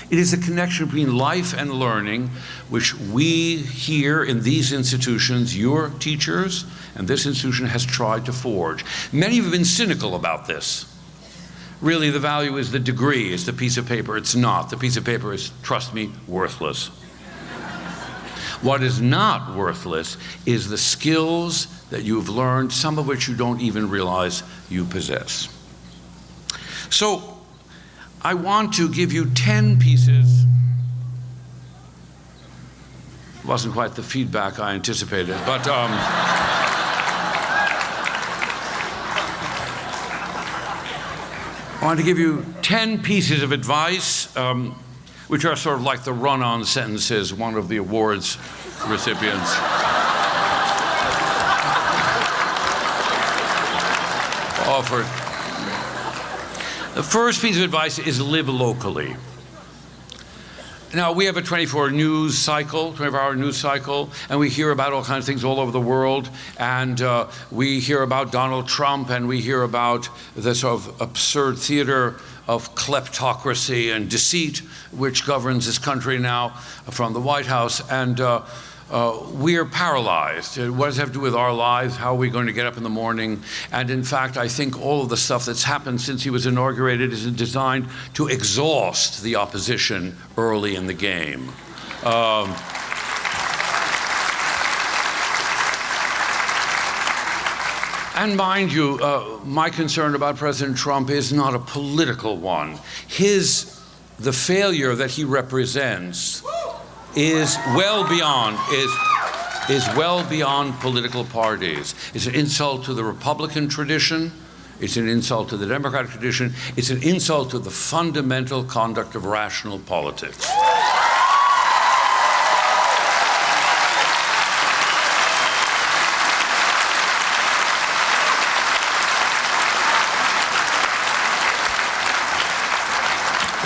It is a connection between life and learning, which we here in these institutions, your teachers, and this institution has tried to forge. Many have been cynical about this. Really, the value is the degree, it's the piece of paper. It's not. The piece of paper is, trust me, worthless. What is not worthless is the skills that you've learned, some of which you don't even realize you possess. So, I want to give you 10 pieces. It wasn't quite the feedback I anticipated, but I want to give you 10 pieces of advice, which are sort of like the run-on sentences one of the awards recipients offered. The first piece of advice is live locally. Now, we have a 24-hour news cycle, and we hear about all kinds of things all over the world, and we hear about Donald Trump, and we hear about the sort of absurd theater of kleptocracy and deceit which governs this country now from the White House. And we are paralyzed. What does it have to do with our lives? How are we going to get up in the morning? And in fact, I think all of the stuff that's happened since he was inaugurated is designed to exhaust the opposition early in the game. And mind you, my concern about President Trump is not a political one. The failure that he represents is well beyond political parties. It's an insult to the Republican tradition. It's an insult to the Democratic tradition. It's an insult to the fundamental conduct of rational politics.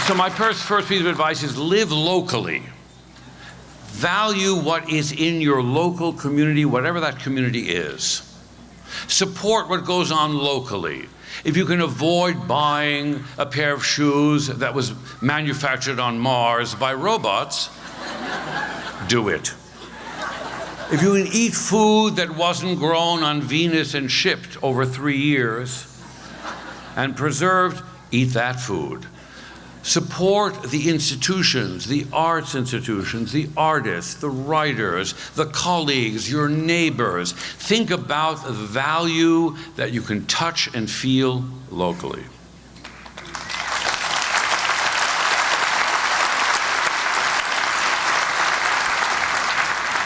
So my first piece of advice is live locally. Value what is in your local community, whatever that community is. Support what goes on locally. If you can avoid buying a pair of shoes that was manufactured on Mars by robots, do it. If you can eat food that wasn't grown on Venus and shipped over 3 years and preserved, eat that food. Support the institutions, the arts institutions, the artists, the writers, the colleagues, your neighbors. Think about the value that you can touch and feel locally.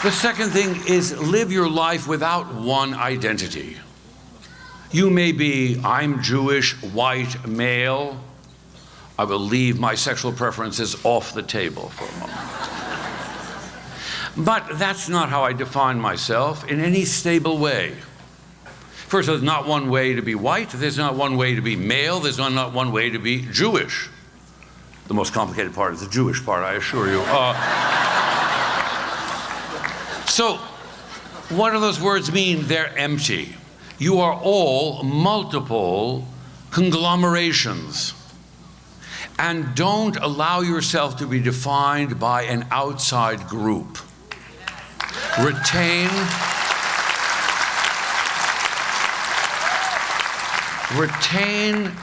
The second thing is live your life without one identity. You may be, I'm Jewish, white, male. I will leave my sexual preferences off the table for a moment. But that's not how I define myself in any stable way. First, there's not one way to be white, there's not one way to be male, there's not one way to be Jewish. The most complicated part is the Jewish part, I assure you. So, what do those words mean? They're empty. You are all multiple conglomerations. And don't allow yourself to be defined by an outside group. Retain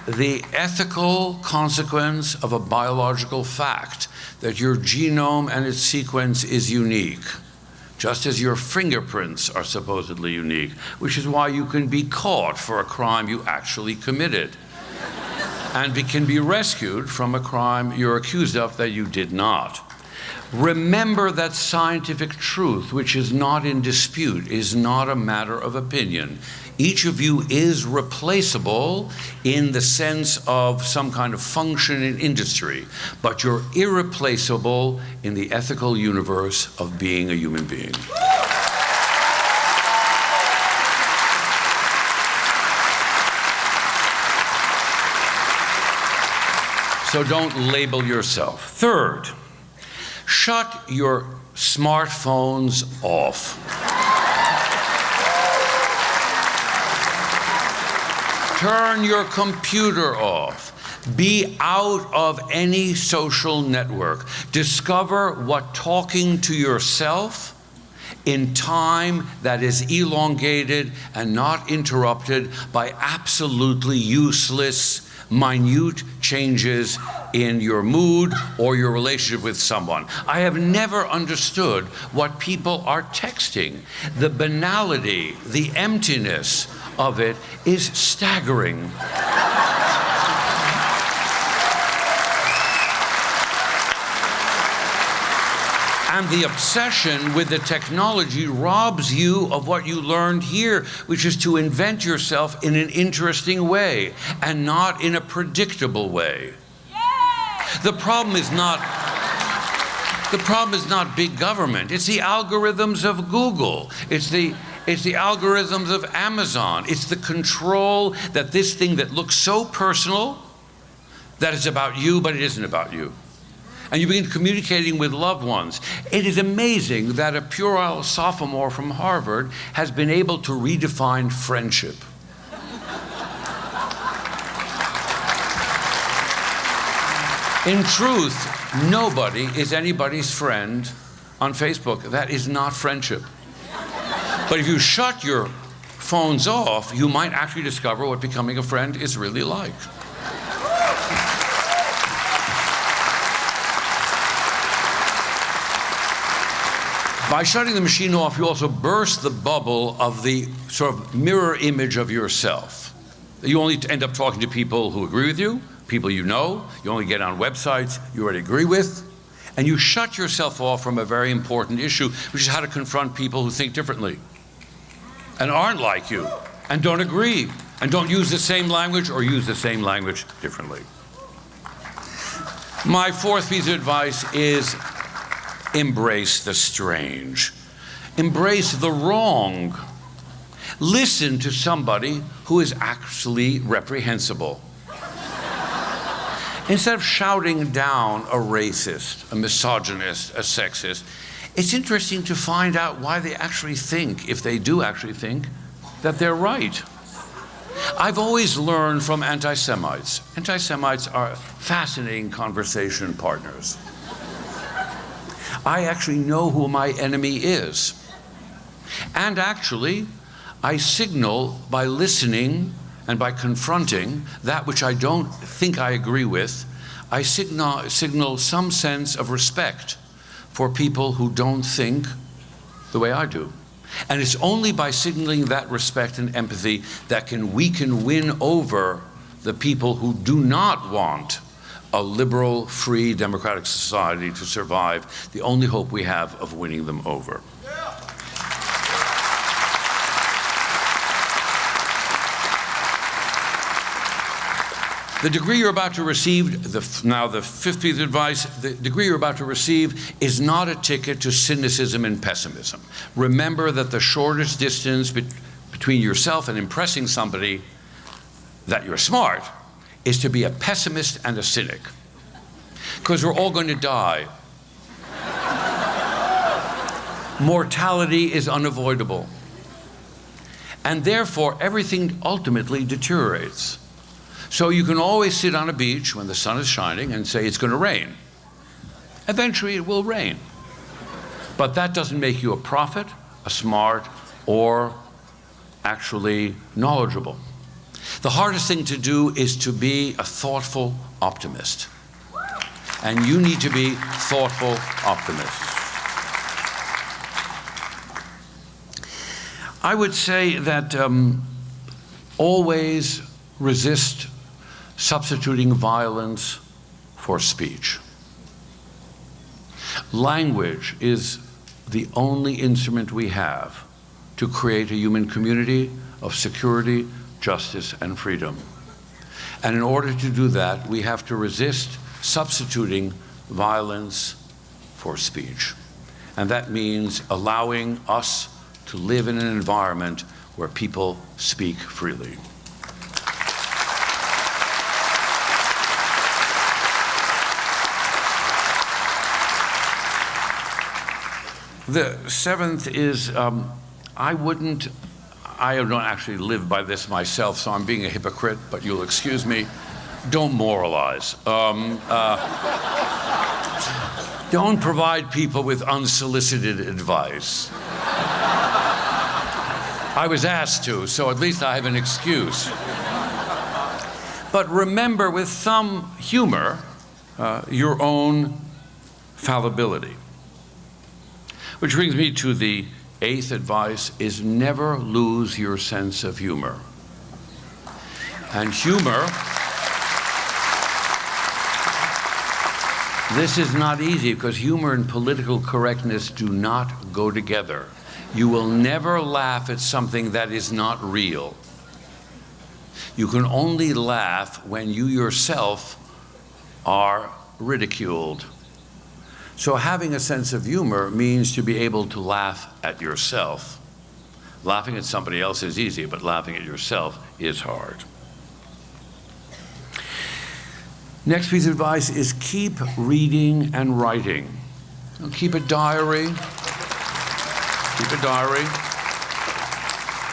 the ethical consequence of a biological fact that your genome and its sequence is unique, just as your fingerprints are supposedly unique, which is why you can be caught for a crime you actually committed. And can be rescued from a crime you're accused of that you did not. Remember that scientific truth, which is not in dispute, is not a matter of opinion. Each of you is replaceable in the sense of some kind of function in industry, but you're irreplaceable in the ethical universe of being a human being. So don't label yourself. Third, shut your smartphones off. Turn your computer off. Be out of any social network. Discover what talking to yourself in time that is elongated and not interrupted by absolutely useless minute changes in your mood or your relationship with someone. I have never understood what people are texting. The banality, the emptiness of it is staggering. And the obsession with the technology robs you of what you learned here, which is to invent yourself in an interesting way and not in a predictable way. The problem is not big government. It's the algorithms of Google. It's the algorithms of Amazon. It's the control that this thing that looks so personal, that it's about you, but it isn't about you. And you begin communicating with loved ones. It is amazing that a puerile sophomore from Harvard has been able to redefine friendship. In truth, nobody is anybody's friend on Facebook. That is not friendship. But if you shut your phones off, you might actually discover what becoming a friend is really like. By shutting the machine off, you also burst the bubble of the sort of mirror image of yourself. You only end up talking to people who agree with you, people you know. You only get on websites you already agree with. And you shut yourself off from a very important issue, which is how to confront people who think differently and aren't like you and don't agree and don't use the same language or use the same language differently. My fourth piece of advice is embrace the strange. Embrace the wrong. Listen to somebody who is actually reprehensible. Instead of shouting down a racist, a misogynist, a sexist, it's interesting to find out why they actually think, if they do actually think, that they're right. I've always learned from anti-Semites. Anti-Semites are fascinating conversation partners. I actually know who my enemy is. And actually, I signal by listening and by confronting that which I don't think I agree with, I signal some sense of respect for people who don't think the way I do. And it's only by signaling that respect and empathy that we can win over the people who do not want a liberal, free, democratic society to survive, the only hope we have of winning them over. The degree you're about to receive, now the fifth piece of advice, the degree you're about to receive is not a ticket to cynicism and pessimism. Remember that the shortest distance between yourself and impressing somebody that you're smart is to be a pessimist and a cynic. Because we're all going to die. Mortality is unavoidable. And therefore, everything ultimately deteriorates. So you can always sit on a beach when the sun is shining and say it's going to rain. Eventually it will rain. But that doesn't make you a prophet, a smart, or actually knowledgeable. The hardest thing to do is to be a thoughtful optimist. And you need to be thoughtful optimists. I would say that always resist substituting violence for speech. Language is the only instrument we have to create a human community of security, justice, and freedom. And in order to do that, we have to resist substituting violence for speech. And that means allowing us to live in an environment where people speak freely. The seventh is, I don't actually live by this myself, so I'm being a hypocrite, but you'll excuse me. Don't moralize. Don't provide people with unsolicited advice. I was asked to, so at least I have an excuse. But remember with some humor your own fallibility. Which brings me to the eighth advice, is never lose your sense of humor. And humor, this is not easy because humor and political correctness do not go together. You will never laugh at something that is not real. You can only laugh when you yourself are ridiculed. So having a sense of humor means to be able to laugh at yourself. Laughing at somebody else is easy, but laughing at yourself is hard. Next piece of advice is keep reading and writing. Keep a diary. Keep a diary.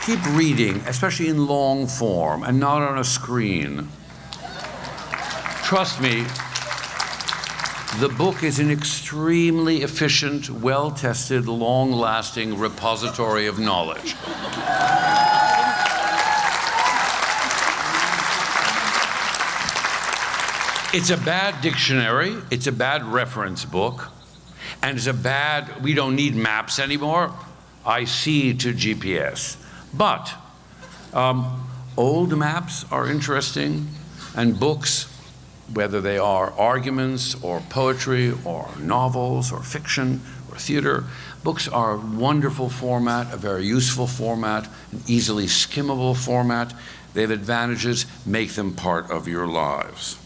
Keep reading, especially in long form and not on a screen. Trust me, The book is an extremely efficient, well-tested, long-lasting repository of knowledge. It's a bad dictionary, it's a bad reference book, and it's a bad, we don't need maps anymore, IC to GPS. But old maps are interesting, and books, whether they are arguments or poetry or novels or fiction or theater, books are a wonderful format, a very useful format, an easily skimmable format. They have advantages, make them part of your lives.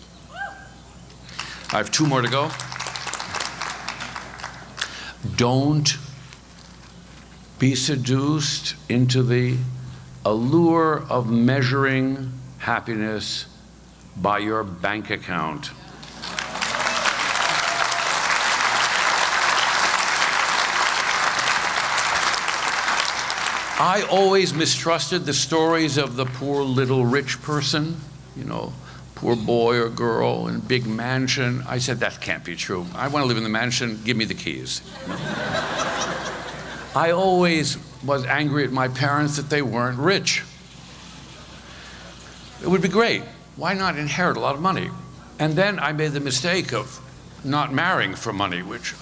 I have 2 more to go. Don't be seduced into the allure of measuring happiness by your bank account. I always mistrusted the stories of the poor little rich person, you know, poor boy or girl in a big mansion. I said, that can't be true. I want to live in the mansion, give me the keys. You know? I always was angry at my parents that they weren't rich. It would be great. Why not inherit a lot of money? And then I made the mistake of not marrying for money, which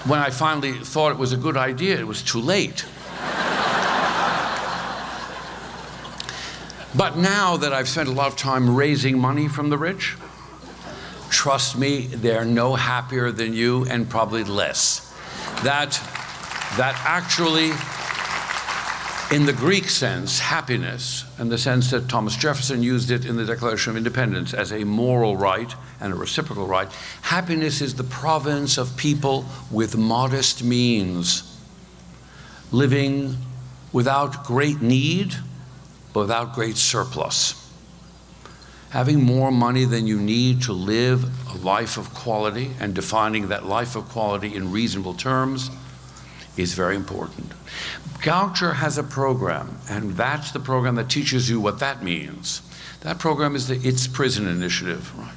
when I finally thought it was a good idea, it was too late. But now that I've spent a lot of time raising money from the rich, trust me, they're no happier than you, and probably less. That actually, in the Greek sense, happiness, in the sense that Thomas Jefferson used it in the Declaration of Independence as a moral right and a reciprocal right, happiness is the province of people with modest means, living without great need, but without great surplus. Having more money than you need to live a life of quality and defining that life of quality in reasonable terms is very important. Goucher has a program, and that's the program that teaches you what that means. That program is the It's Prison Initiative. Right?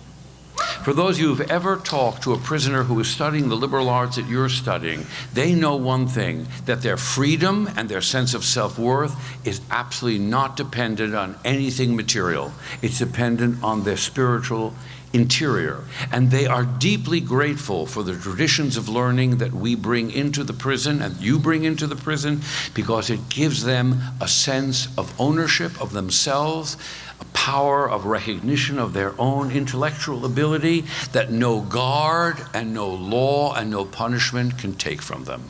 For those of you who've ever talked to a prisoner who is studying the liberal arts that you're studying, they know one thing, that their freedom and their sense of self-worth is absolutely not dependent on anything material. It's dependent on their spiritual interior. And they are deeply grateful for the traditions of learning that we bring into the prison and you bring into the prison, because it gives them a sense of ownership of themselves, a power of recognition of their own intellectual ability that no guard and no law and no punishment can take from them.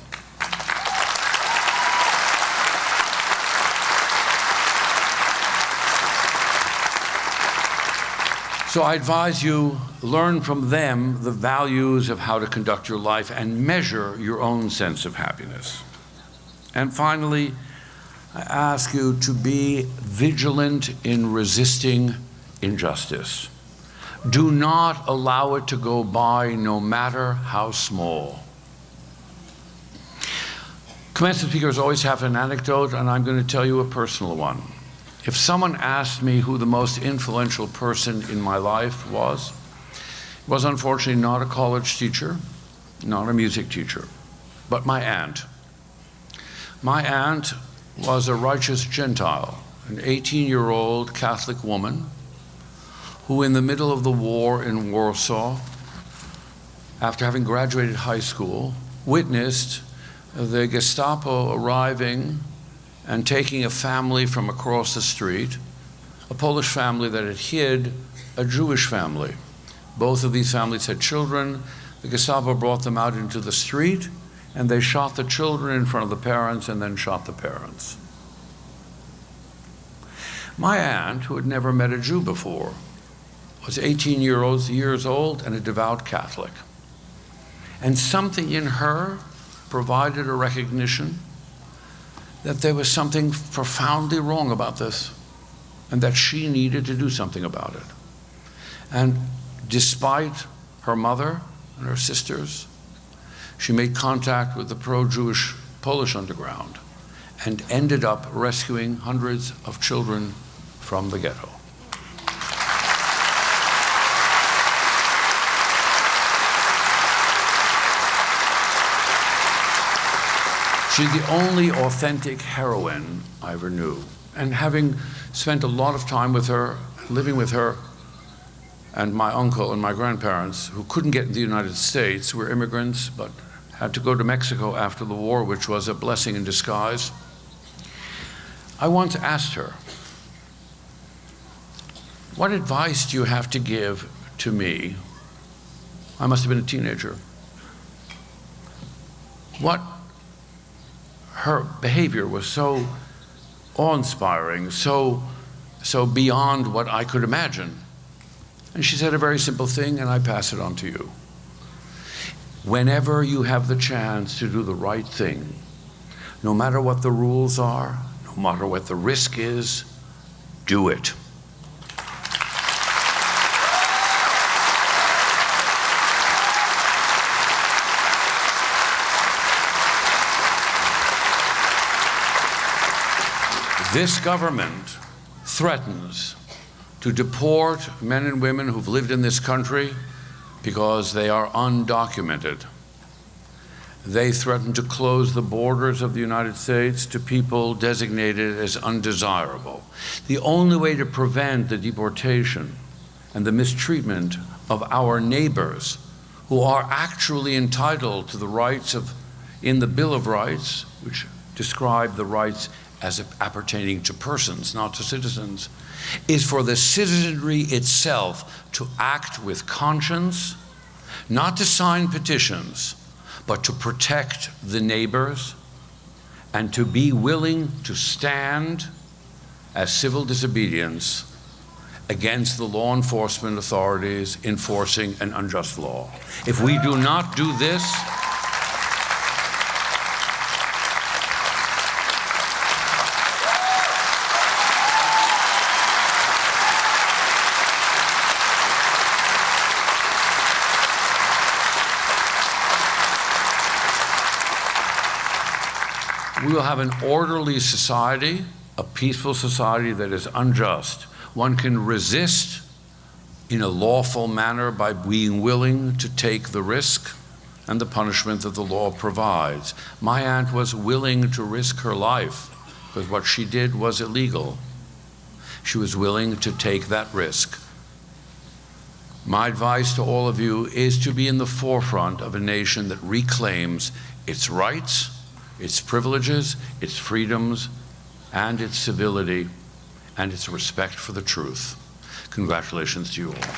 So I advise you, learn from them the values of how to conduct your life and measure your own sense of happiness. And finally, I ask you to be vigilant in resisting injustice. Do not allow it to go by, no matter how small. Commencement speakers always have an anecdote, and I'm going to tell you a personal one. If someone asked me who the most influential person in my life was, it was unfortunately not a college teacher, not a music teacher, but my aunt. My aunt was a righteous Gentile, an 18-year-old Catholic woman who, in the middle of the war in Warsaw, after having graduated high school, witnessed the Gestapo arriving and taking a family from across the street, a Polish family that had hid a Jewish family. Both of these families had children. The Gestapo brought them out into the street, and they shot the children in front of the parents and then shot the parents. My aunt, who had never met a Jew before, was 18 years old and a devout Catholic. And something in her provided a recognition that there was something profoundly wrong about this and that she needed to do something about it. And despite her mother and her sisters, she made contact with the pro-Jewish Polish underground and ended up rescuing hundreds of children from the ghetto. She's the only authentic heroine I ever knew. And having spent a lot of time with her, living with her, and my uncle and my grandparents, who couldn't get into the United States, were immigrants, but had to go to Mexico after the war, which was a blessing in disguise, I once asked her, "What advice do you have to give to me?" I must have been a teenager. Her behavior was so awe-inspiring, so beyond what I could imagine. And she said a very simple thing, and I pass it on to you. Whenever you have the chance to do the right thing, no matter what the rules are, no matter what the risk is, do it. This government threatens to deport men and women who've lived in this country because they are undocumented. They threaten to close the borders of the United States to people designated as undesirable. The only way to prevent the deportation and the mistreatment of our neighbors who are actually entitled to the rights in the Bill of Rights, which describe the rights as appertaining to persons, not to citizens, is for the citizenry itself to act with conscience, not to sign petitions, but to protect the neighbors and to be willing to stand as civil disobedience against the law enforcement authorities enforcing an unjust law. If we do not do this, we will have an orderly society, a peaceful society that is unjust. One can resist in a lawful manner by being willing to take the risk and the punishment that the law provides. My aunt was willing to risk her life because what she did was illegal. She was willing to take that risk. My advice to all of you is to be in the forefront of a nation that reclaims its rights, its privileges, its freedoms, and its civility, and its respect for the truth. Congratulations to you all.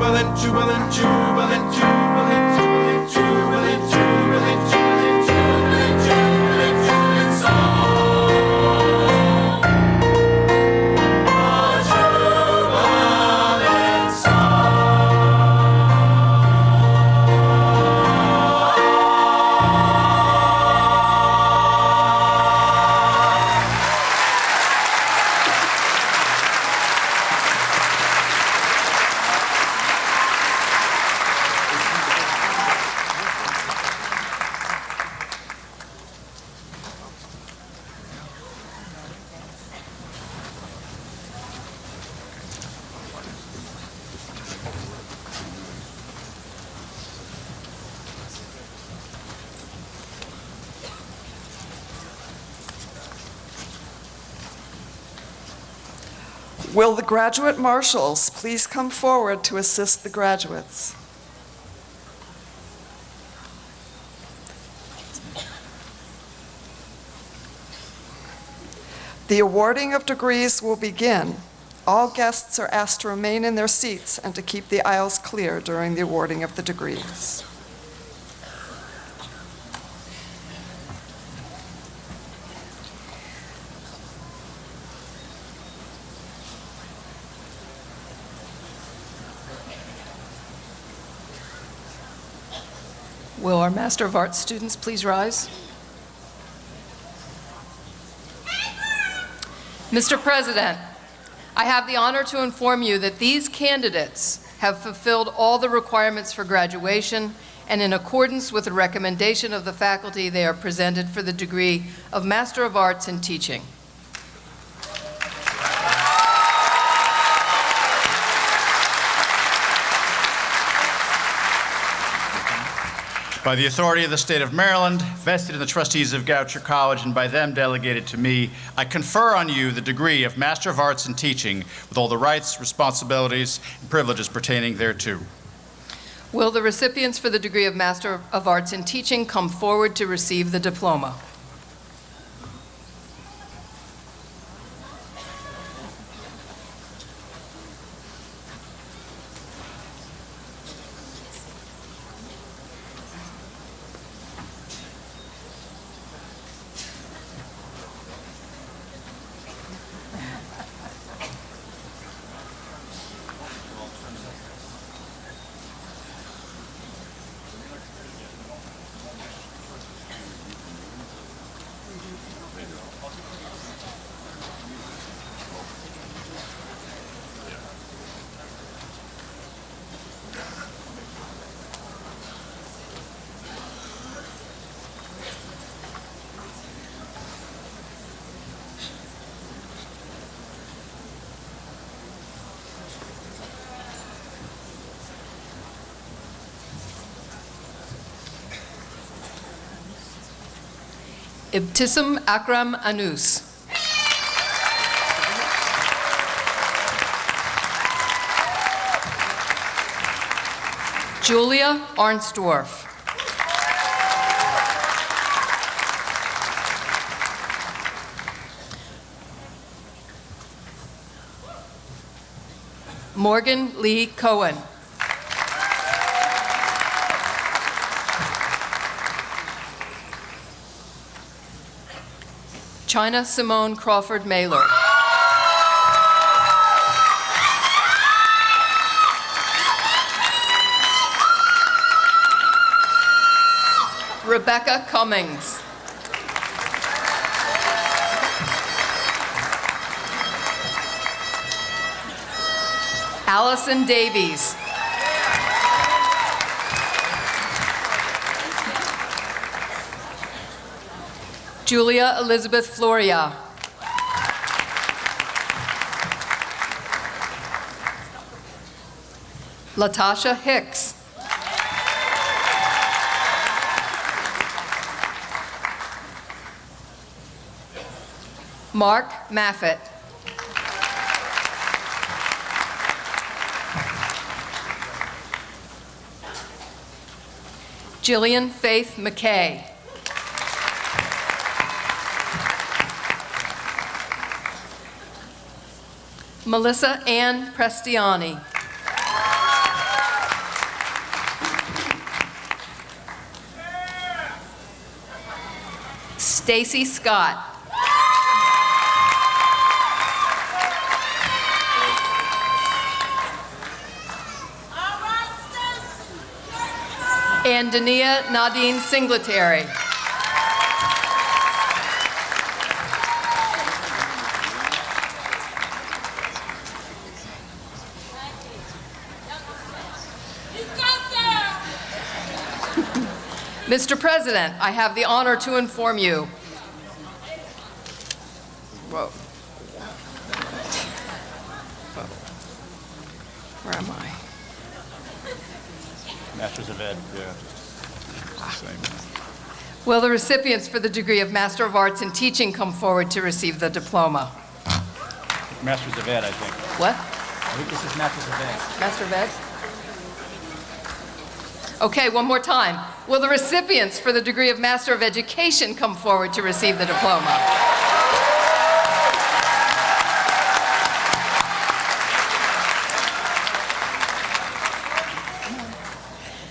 jubilant, jubilant, jubilant, jubilant, jubilant, jubilant, jubilant, jubilant, jubilant, jubilant, jubilant song. A jubilant song. Will the graduate marshals please come forward to assist the graduates? The awarding of degrees will begin. All guests are asked to remain in their seats and to keep the aisles clear during the awarding of the degrees. Will our Master of Arts students please rise? Mr. President, I have the honor to inform you that these candidates have fulfilled all the requirements for graduation, and in accordance with the recommendation of the faculty, they are presented for the degree of Master of Arts in Teaching. By the authority of the state of Maryland, vested in the trustees of Goucher College and by them delegated to me, I confer on you the degree of Master of Arts in Teaching with all the rights, responsibilities, and privileges pertaining thereto. Will the recipients for the degree of Master of Arts in Teaching come forward to receive the diploma? Ibtisam Akram Anus. Julia Arnsdorf. Morgan Lee Cohen. China Simone Crawford Mailer. Rebecca Cummings. Allison Davies. Julia Elizabeth Floria. Latasha Hicks. Mark Maffett. Jillian Faith McKay. Melissa Ann Prestiani. Stacy Scott. And Dania Nadine Singletary. Mr. President, I have the honor to inform you. Whoa. Where am I? Masters of Ed, yeah. Will the recipients for the degree of Master of Arts in Teaching come forward to receive the diploma? Masters of Ed, I think. What? I think this is Masters of Ed. Master of Ed? Okay, one more time. Will the recipients for the degree of Master of Education come forward to receive the diploma?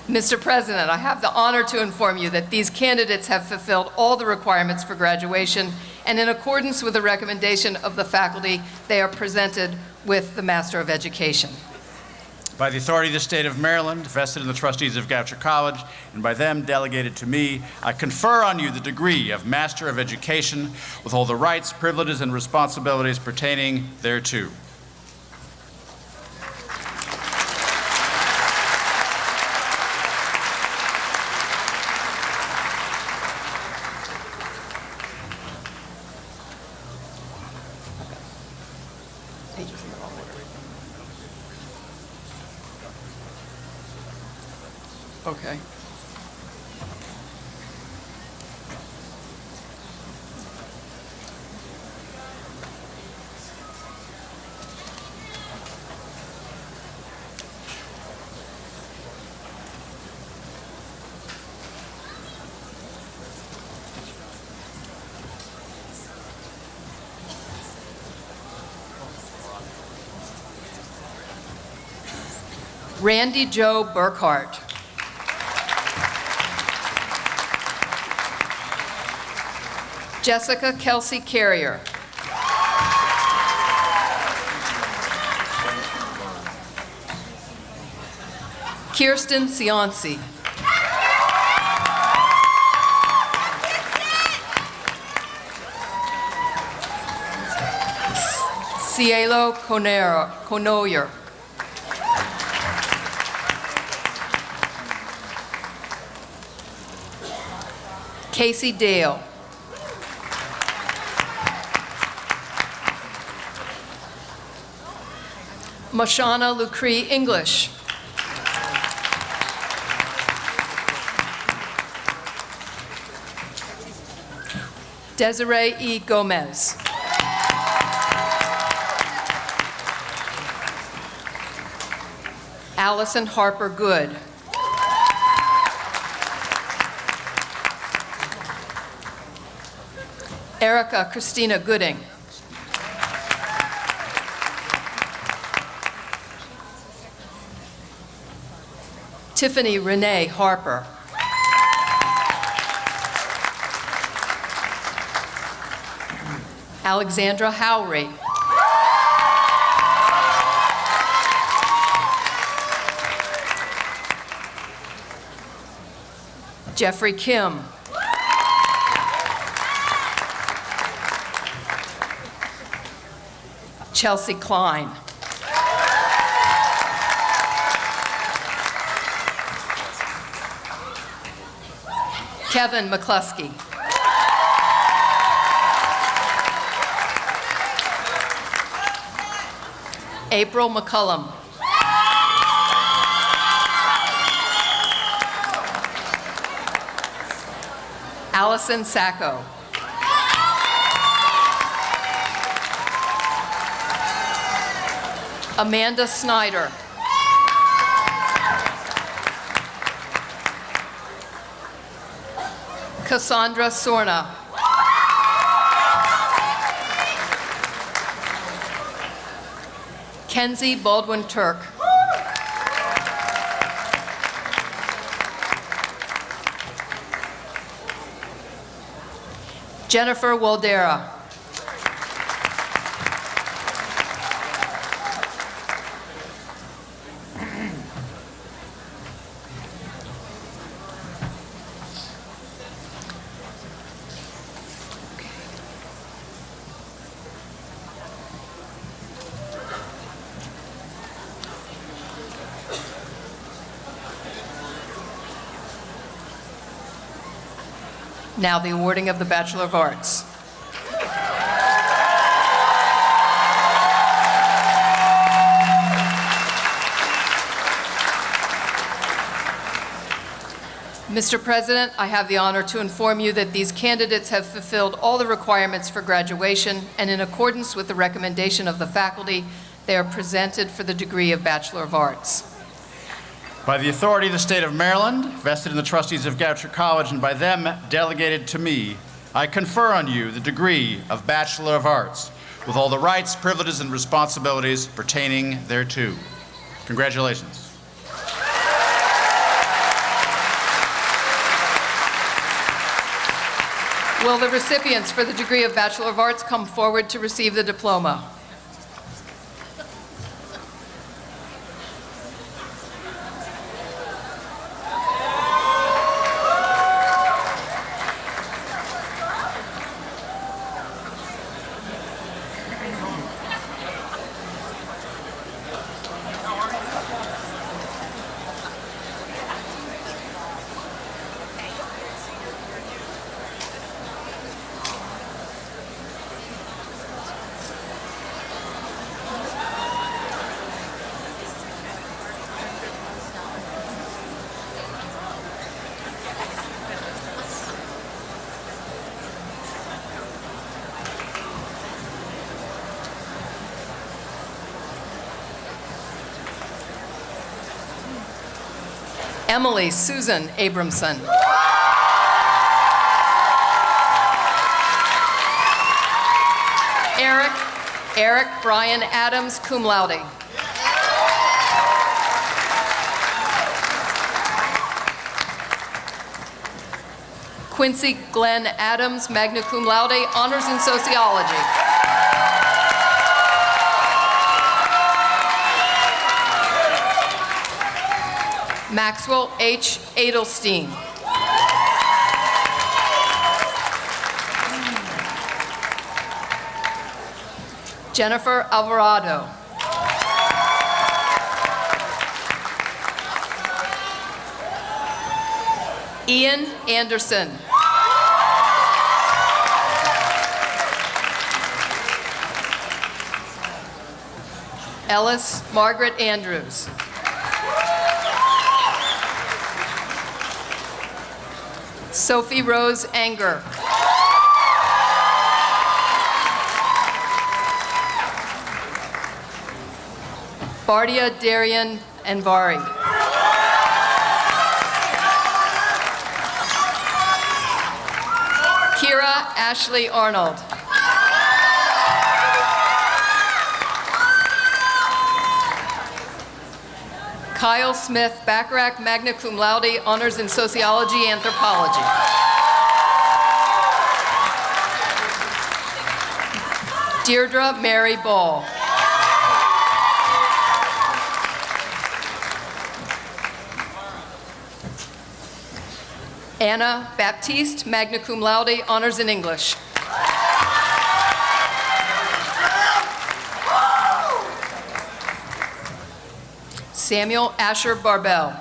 Mr. President, I have the honor to inform you that these candidates have fulfilled all the requirements for graduation, and in accordance with the recommendation of the faculty, they are presented with the Master of Education. By the authority of the state of Maryland, vested in the trustees of Goucher College, and by them delegated to me, I confer on you the degree of Master of Education with all the rights, privileges, and responsibilities pertaining thereto. Okay. Randy Joe Burkhart. Jessica Kelsey Carrier. Kirsten Cianci. Cielo Conoyer. Casey Dale. Mashana Lucree English. Desiree E. Gomez. Allison Harper Good. Erica Christina Gooding. Tiffany Renee Harper. Alexandra Howry. Jeffrey Kim. Chelsea Klein. Kevin McCluskey. April McCullum. Allison Sacco. Amanda Snyder. Cassandra Sorna. Kenzie Baldwin Turk. Jennifer Waldera. Now the awarding of the Bachelor of Arts. Mr. President, I have the honor to inform you that these candidates have fulfilled all the requirements for graduation, and in accordance with the recommendation of the faculty, they are presented for the degree of Bachelor of Arts. By the authority of the state of Maryland, vested in the trustees of Goucher College and by them delegated to me, I confer on you the degree of Bachelor of Arts with all the rights, privileges, and responsibilities pertaining thereto. Congratulations. Will the recipients for the degree of Bachelor of Arts come forward to receive the diploma? Emily Susan Abramson. Eric Brian Adams, cum laude. Quincy Glenn Adams, magna cum laude, honors in sociology. Maxwell H. Adelstein. Jennifer Alvarado. Ian Anderson. Ellis Margaret Andrews. Sophie Rose Anger. Bardia Darian Anvari. Kira Ashley Arnold. Kyle Smith, Bacharach, magna cum laude, honors in sociology, anthropology. Deirdre Mary Ball. Anna Baptiste, magna cum laude, honors in English. Samuel Asher Barbell.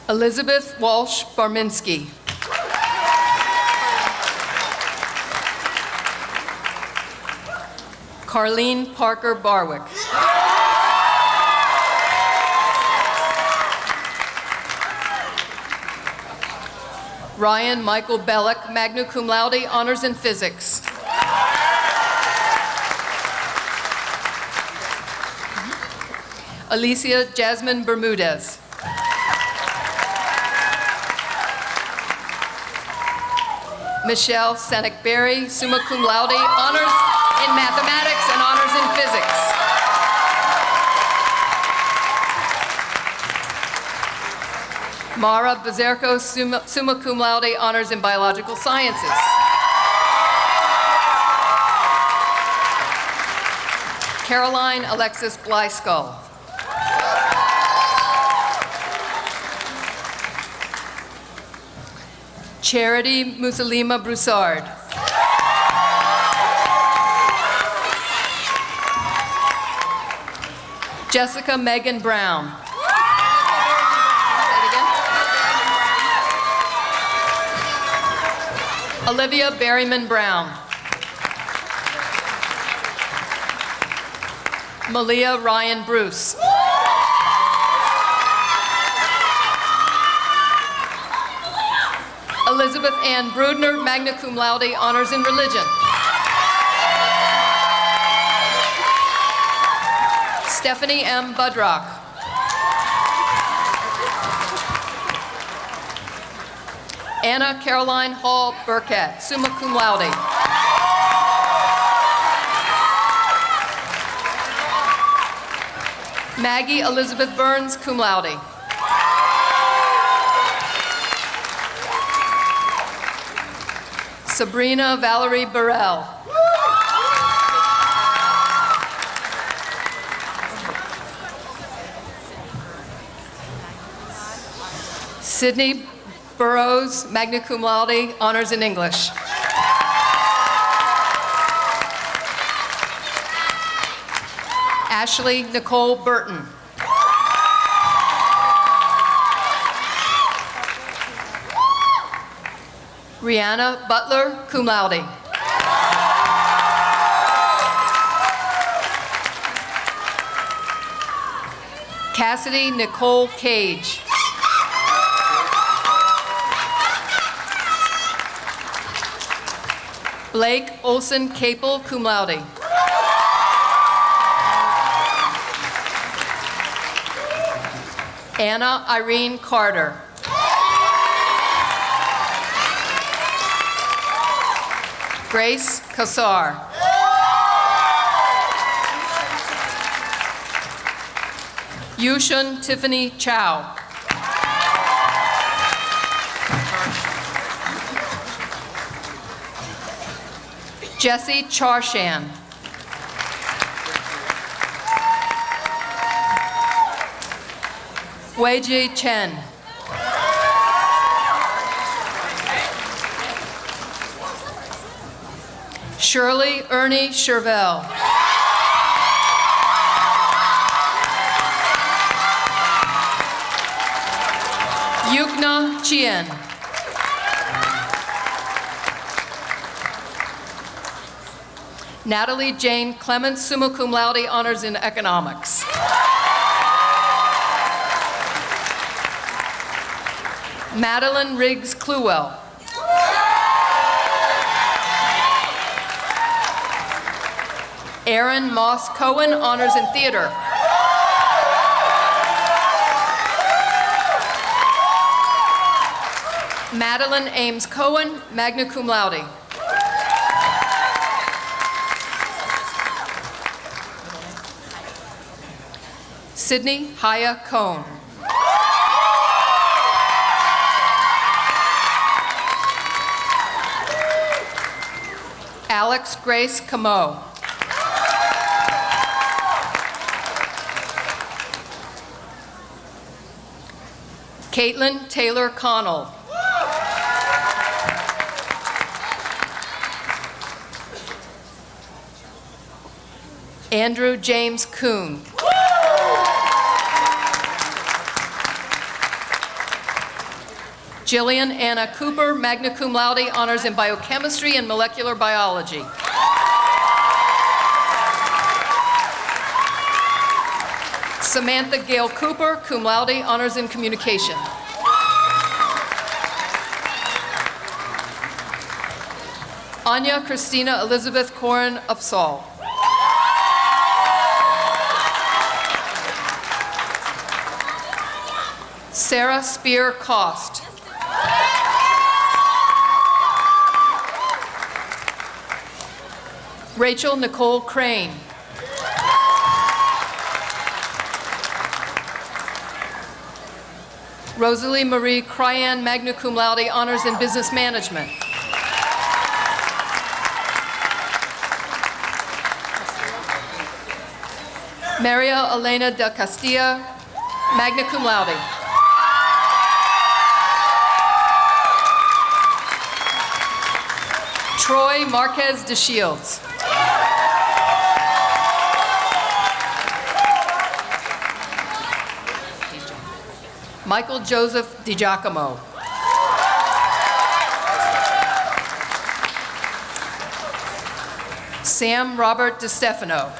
Elizabeth Walsh Barminski. Carlene Parker Barwick. Ryan Michael Bellick, magna cum laude, honors in physics. Alicia Jasmine Bermudez. Michelle Senek Berry, summa cum laude, honors in mathematics and honors in physics. Mara Bezerko, summa cum laude, honors in biological sciences. Caroline Alexis Blyskull. Charity Musalima Broussard. Jessica Megan Brown. Say it again. Olivia Berryman Brown. Malia Ryan Bruce. Elizabeth Ann Brudner, magna cum laude, honors in religion. Stephanie M. Budrock. Anna Caroline Hall Burkett, summa cum laude. Maggie Elizabeth Burns, cum laude. Sabrina Valerie Burrell. Sydney Burrows, magna cum laude, honors in English. Ashley Nicole Burton. Rihanna Butler, cum laude. Cassidy Nicole Cage. Blake Olson Capel, cum laude. Anna Irene Carter. Grace Kassar. Yushun Tiffany Chow. Jesse Charshan. Weijie Chen. Shirley Ernie Shervell. Yukna Chien. Natalie Jane Clements, summa cum laude, honors in economics. Madeline Riggs Cluwell. Aaron Moss Cohen, honors in theater. Madeline Ames Cohen, magna cum laude. Sydney Haya Cohn. Alex Grace Camo. Caitlin Taylor Connell. Andrew James Kuhn. Jillian Anna Cooper, magna cum laude, honors in biochemistry and molecular biology. Samantha Gail Cooper, cum laude, honors in communication. Anya Christina Elizabeth Corin Upsall. Sarah Spear Cost. Rachel Nicole Crane. Rosalie Marie Cryan, magna cum laude, honors in business management. Maria Elena del Castilla, magna cum laude. Troy Marquez de Shields. Michael Joseph DiGiacomo. Sam Robert DiStefano.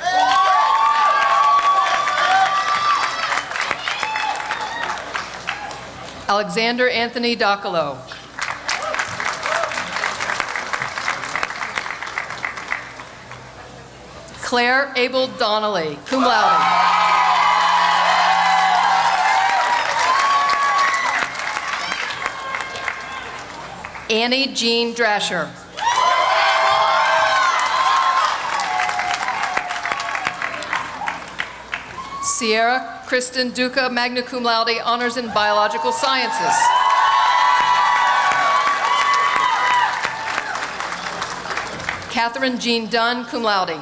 Alexander Anthony Docolo. Claire Abel Donnelly, cum laude. Annie Jean Drasher. Sierra Kristen Duca, magna cum laude, honors in biological sciences. Catherine Jean Dunn, cum laude.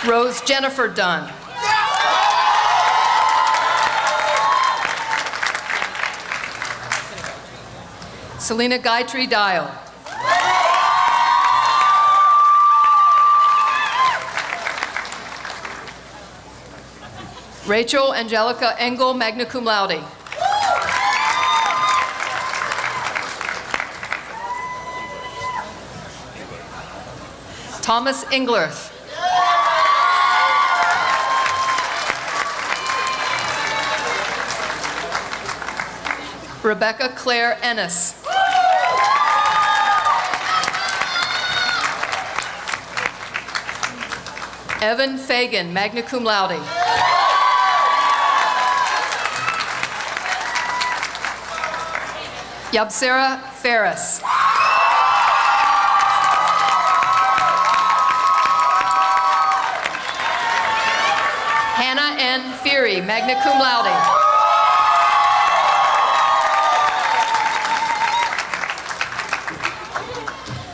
Rose Jennifer Dunn. Selena Gayatri Dial. Rachel Angelica Engel, magna cum laude. Thomas Inglerth. Rebecca Claire Ennis. Evan Fagan, magna cum laude. Yabsera Ferris. Hannah N. Feary, magna cum laude.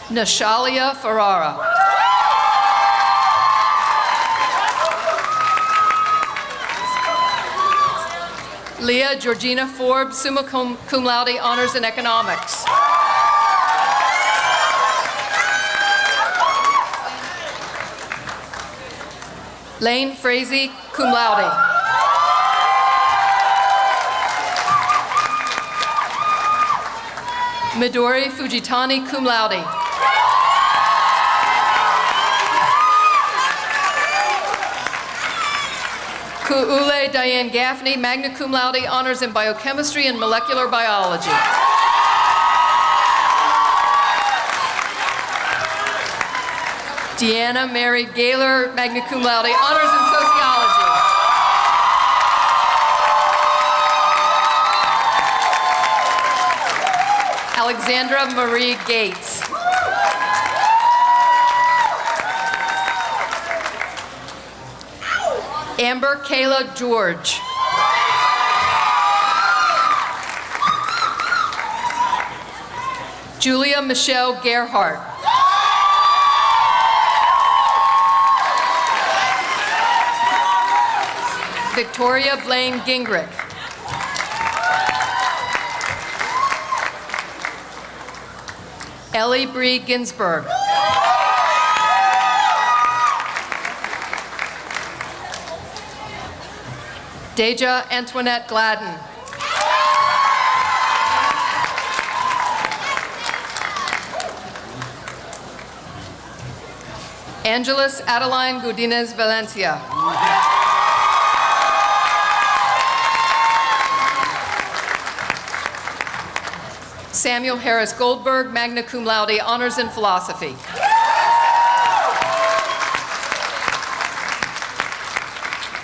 Nashalia Ferrara. Leah Georgina Forbes, summa cum laude, honors in economics. Lane Frazee, cum laude. Midori Fujitani, cum laude. Ku'ule Diane Gaffney, magna cum laude, honors in biochemistry and molecular biology. Deanna Mary Gaylor, magna cum laude, honors in sociology. Alexandra Marie Gates. Amber Kayla George. Julia Michelle Gerhardt. Victoria Blaine Gingrich. Ellie Bree Ginsburg. Deja Antoinette Gladden. Angeles Adeline Godinez Valencia. Samuel Harris Goldberg, magna cum laude, honors in philosophy.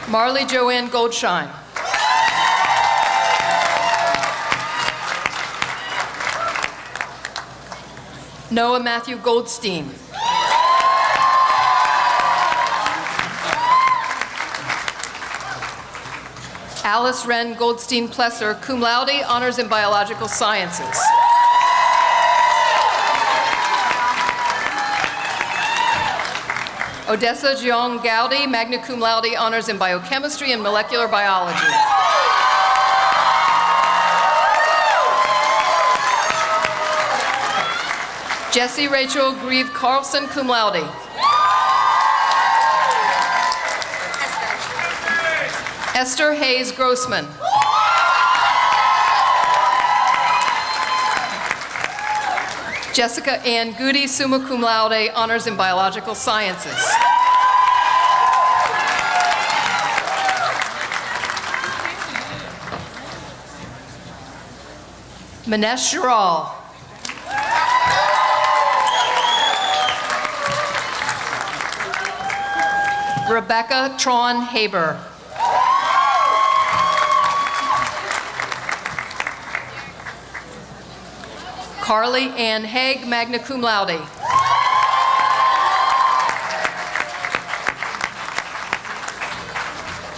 Marley Joanne Goldshine. Noah Matthew Goldstein. Alice Wren Goldstein Plesser, cum laude, honors in biological sciences. Odessa Jeong Gowdy, magna cum laude, honors in biochemistry and molecular biology. Jessie Rachel Grieve Carlson, cum laude. Esther Hayes Grossman. Jessica Ann Goody, summa cum laude, honors in biological sciences. Manesh Shiral. Rebecca Tron Haber. Carly Ann Haig, magna cum laude.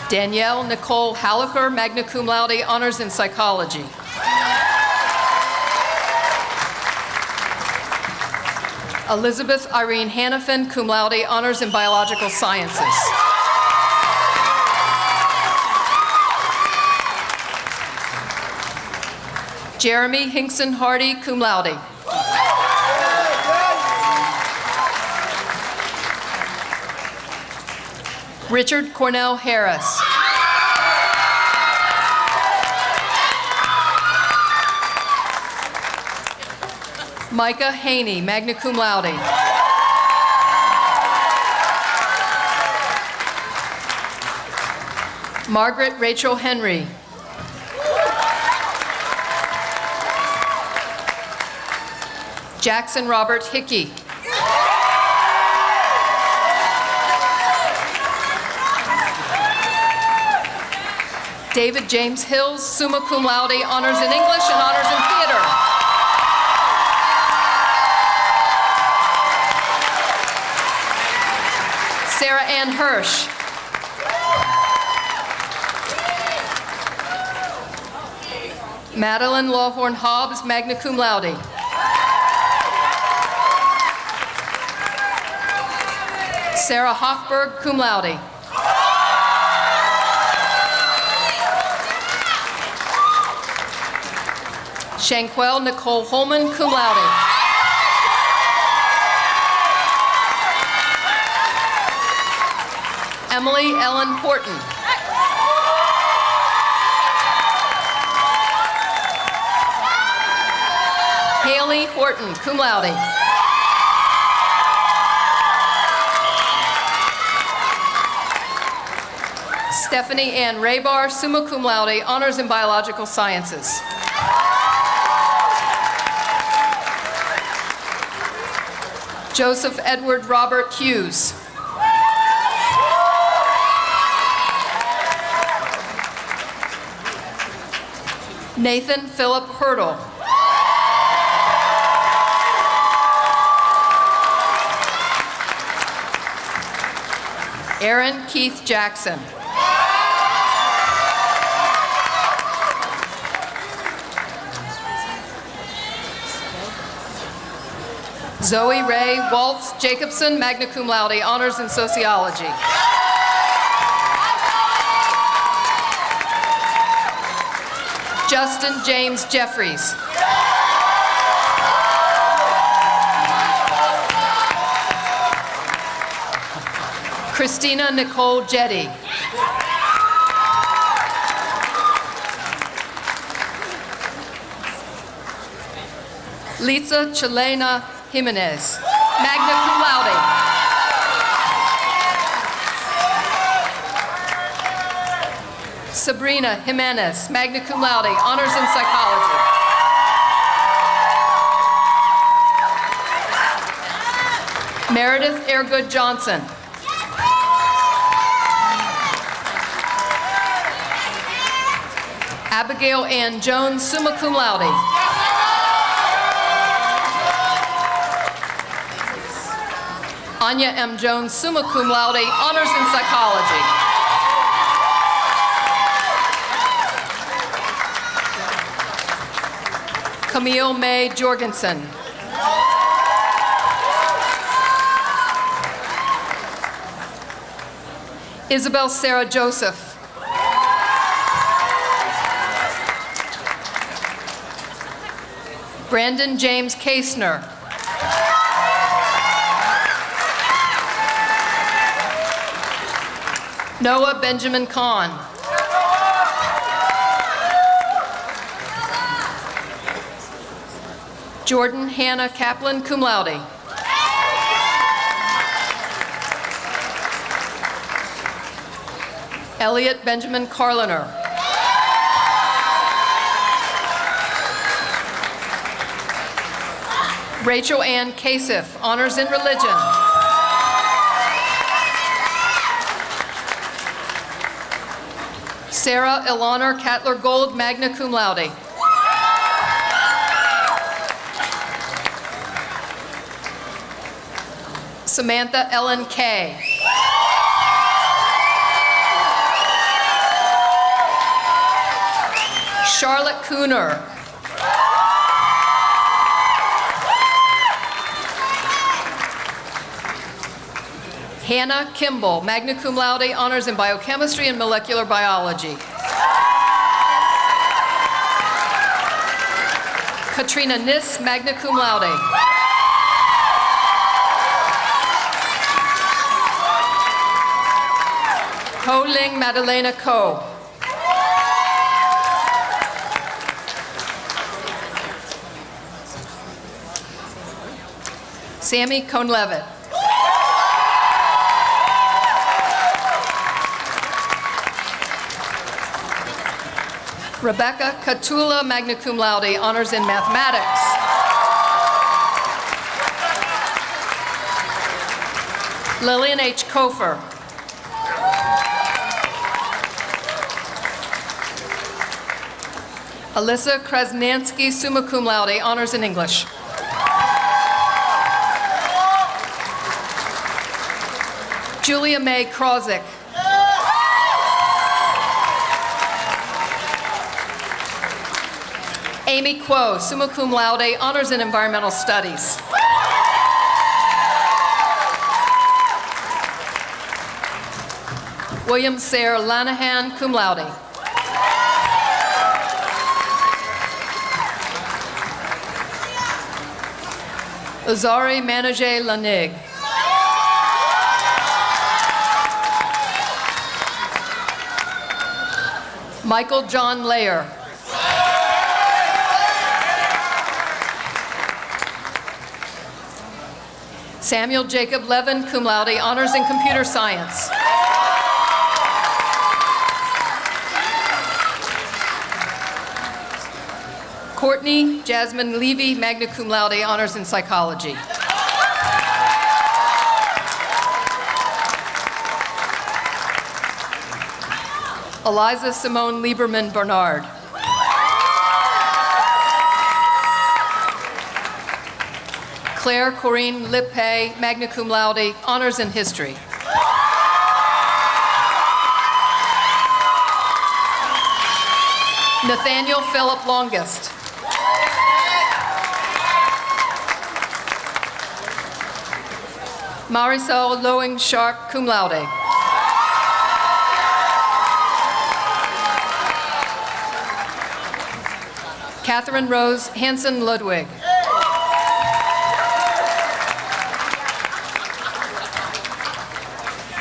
Danielle Nicole Hallaker, magna cum laude, honors in psychology. Elizabeth Irene Hannafin, cum laude, honors in biological sciences. Jeremy Hinkson Hardy, cum laude. Richard Cornell Harris. Micah Haney, magna cum laude. Margaret Rachel Henry. Jackson Robert Hickey. David James Hills, summa cum laude, honors in English and honors in theater. Sarah Ann Hirsch. Madeline Lawhorn Hobbs, magna cum laude. Sarah Hochberg, cum laude. Shanquelle Nicole Holman, cum laude. Emily Ellen Horton. Haley Horton, cum laude. Stephanie Ann Raybar, summa cum laude, honors in biological sciences. Joseph Edward Robert Hughes. Nathan Philip Hurdle. Aaron Keith Jackson. Zoe Ray Waltz Jacobson, magna cum laude, honors in sociology. Justin James Jeffries. Christina Nicole Jetty. Lisa Chelena Jimenez, magna cum laude. Sabrina Jimenez, magna cum laude, honors in psychology. Meredith Airgood Johnson. Abigail Ann Jones, summa cum laude. Anya M. Jones, summa cum laude, honors in psychology. Camille May Jorgensen. Isabel Sarah Joseph. Brandon James Kasner. Noah Benjamin Kahn. Jordan Hannah Kaplan, cum laude. Elliot Benjamin Carliner. Rachel Ann Kasif, honors in religion. Sarah Eleanor Catler Gold, magna cum laude. Samantha Ellen Kay. Charlotte Cooner. Hannah Kimball, magna cum laude, honors in biochemistry and molecular biology. Katrina Niss, magna cum laude. Ho Ling Madalena Ko. Sammy Cohn-Levitt. Rebecca Catula, magna cum laude, honors in mathematics. Lillian H. Kofer. Alyssa Krasnansky, summa cum laude, honors in English. Julia May Krozik. Amy Kuo, summa cum laude, honors in environmental studies. William Sayre Lanahan, cum laude. Azari Manage Lanig. Michael John Layer. Samuel Jacob Levin, cum laude, honors in computer science. Courtney Jasmine Levy, magna cum laude, honors in psychology. Eliza Simone Lieberman Bernard. Claire Corinne Lippe, magna cum laude, honors in history. Nathaniel Philip Longest. Marisol Lowing Sharp, cum laude. Catherine Rose Hansen Ludwig.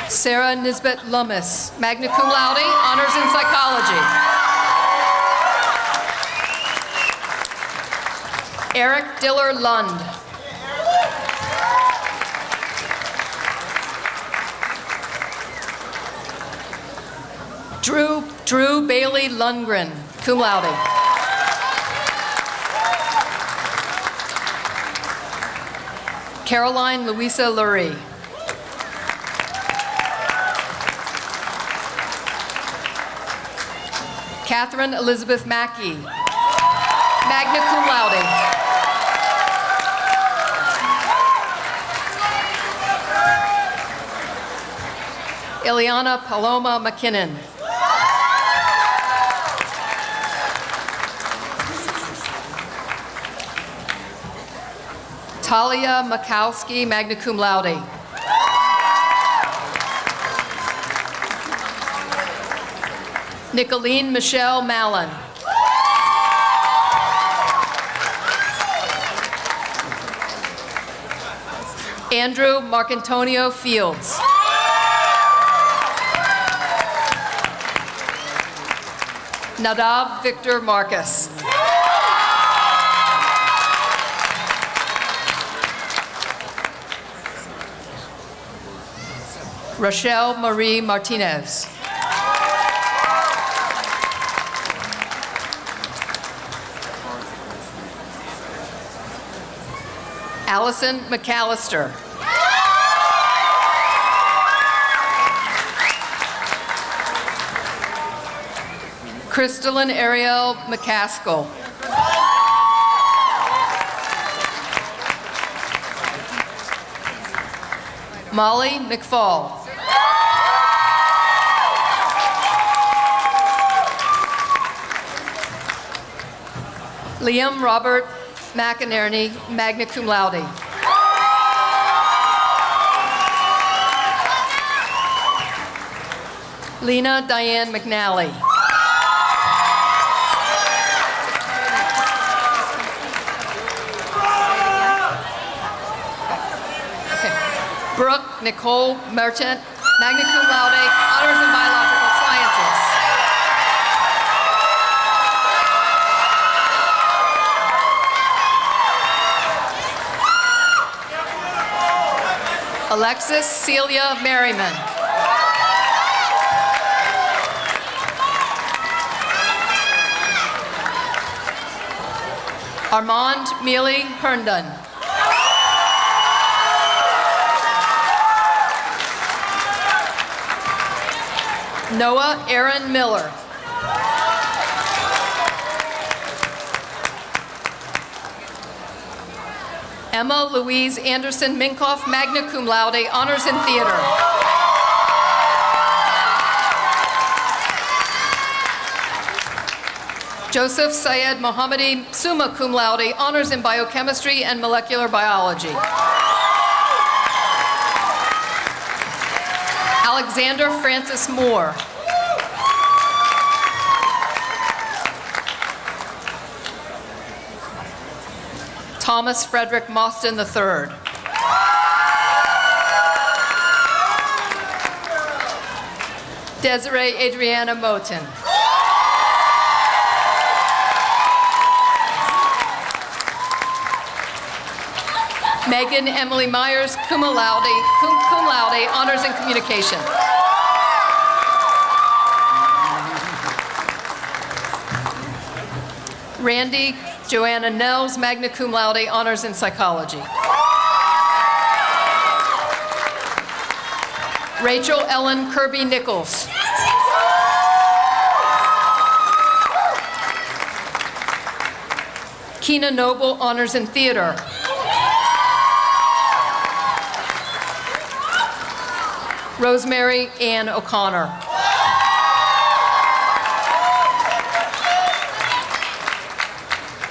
Sarah Nisbet Lummis, magna cum laude, honors in psychology. Eric Diller Lund. Drew Bailey Lundgren, cum laude. Caroline Louisa Lurie. Catherine Elizabeth Mackey, magna cum laude. Ileana Paloma McKinnon. Talia Makowski, magna cum laude. Nicolene Michelle Mallon. Andrew Marcantonio Fields. Nadav Victor Marcus. Rochelle Marie Martinez. Allison McAllister. Crystalline Ariel McCaskill. Molly McFall. Liam Robert McInerney, magna cum laude. Lena Diane McNally. Brooke Nicole Merchant, magna cum laude, honors in biological sciences. Alexis Celia Merriman. Armand Mealy Herndon. Noah Aaron Miller. Emma Louise Anderson Minkoff, magna cum laude, honors in theater. Joseph Syed Mohammadi, summa cum laude, honors in biochemistry and molecular biology. Alexander Francis Moore. Thomas Frederick Mostyn III. Desiree Adriana Moten. Megan Emily Myers, cum laude, honors in communication. Randy Joanna Nels, magna cum laude, honors in psychology. Rachel Ellen Kirby Nichols. Keena Noble, honors in theater. Rosemary Ann O'Connor.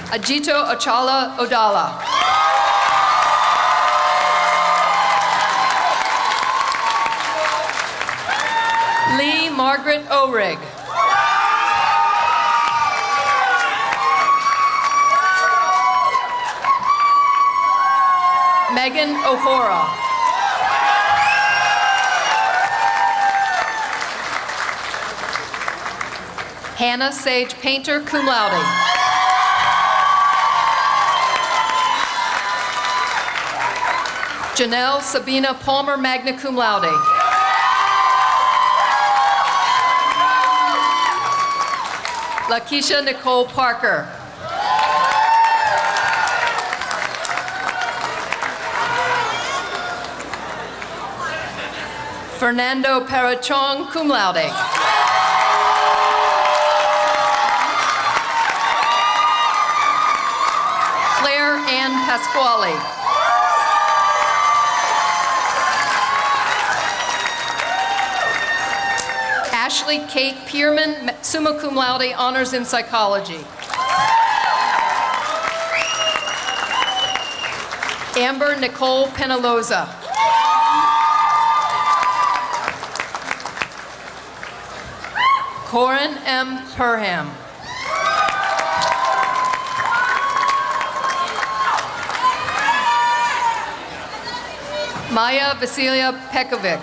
Ajito Ochala Odala. Lee Margaret O'Rig. Megan O'Hora. Hannah Sage Painter, cum laude. Janelle Sabina Palmer, magna cum laude. Lakeisha Nicole Parker. Fernando Parachong, cum laude. Claire Ann Pasquale. Ashley Kate Pierman, summa cum laude, honors in psychology. Amber Nicole Penaloza. Corin M. Perham. Maya Vasilia Pekovic.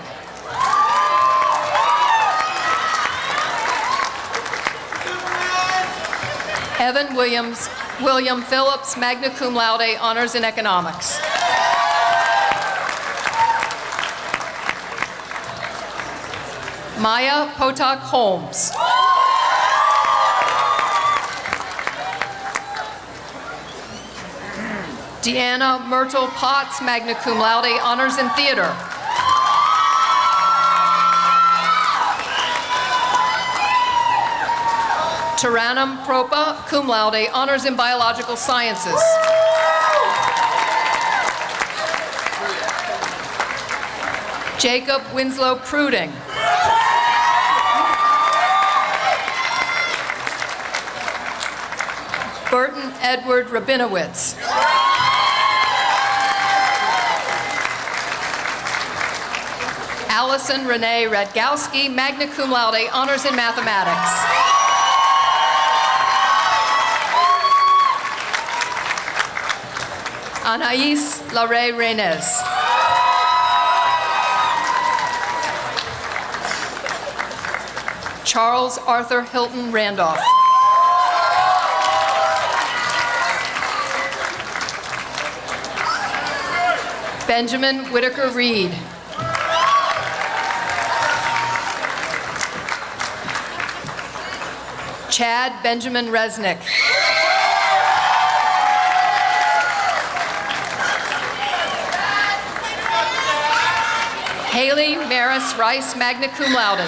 Evan William Phillips, magna cum laude, honors in economics. Maya Potok Holmes. Deanna Myrtle Potts, magna cum laude, honors in theater. Taranum Propa, cum laude, honors in biological sciences. Jacob Winslow Pruding. Burton Edward Rabinowitz. Allison Renee Radgowski, magna cum laude, honors in mathematics. Anais Larray Reynez. Charles Arthur Hilton Randolph. Benjamin Whitaker Reed. Chad Benjamin Resnick. Haley Maris Rice, magna cum laude.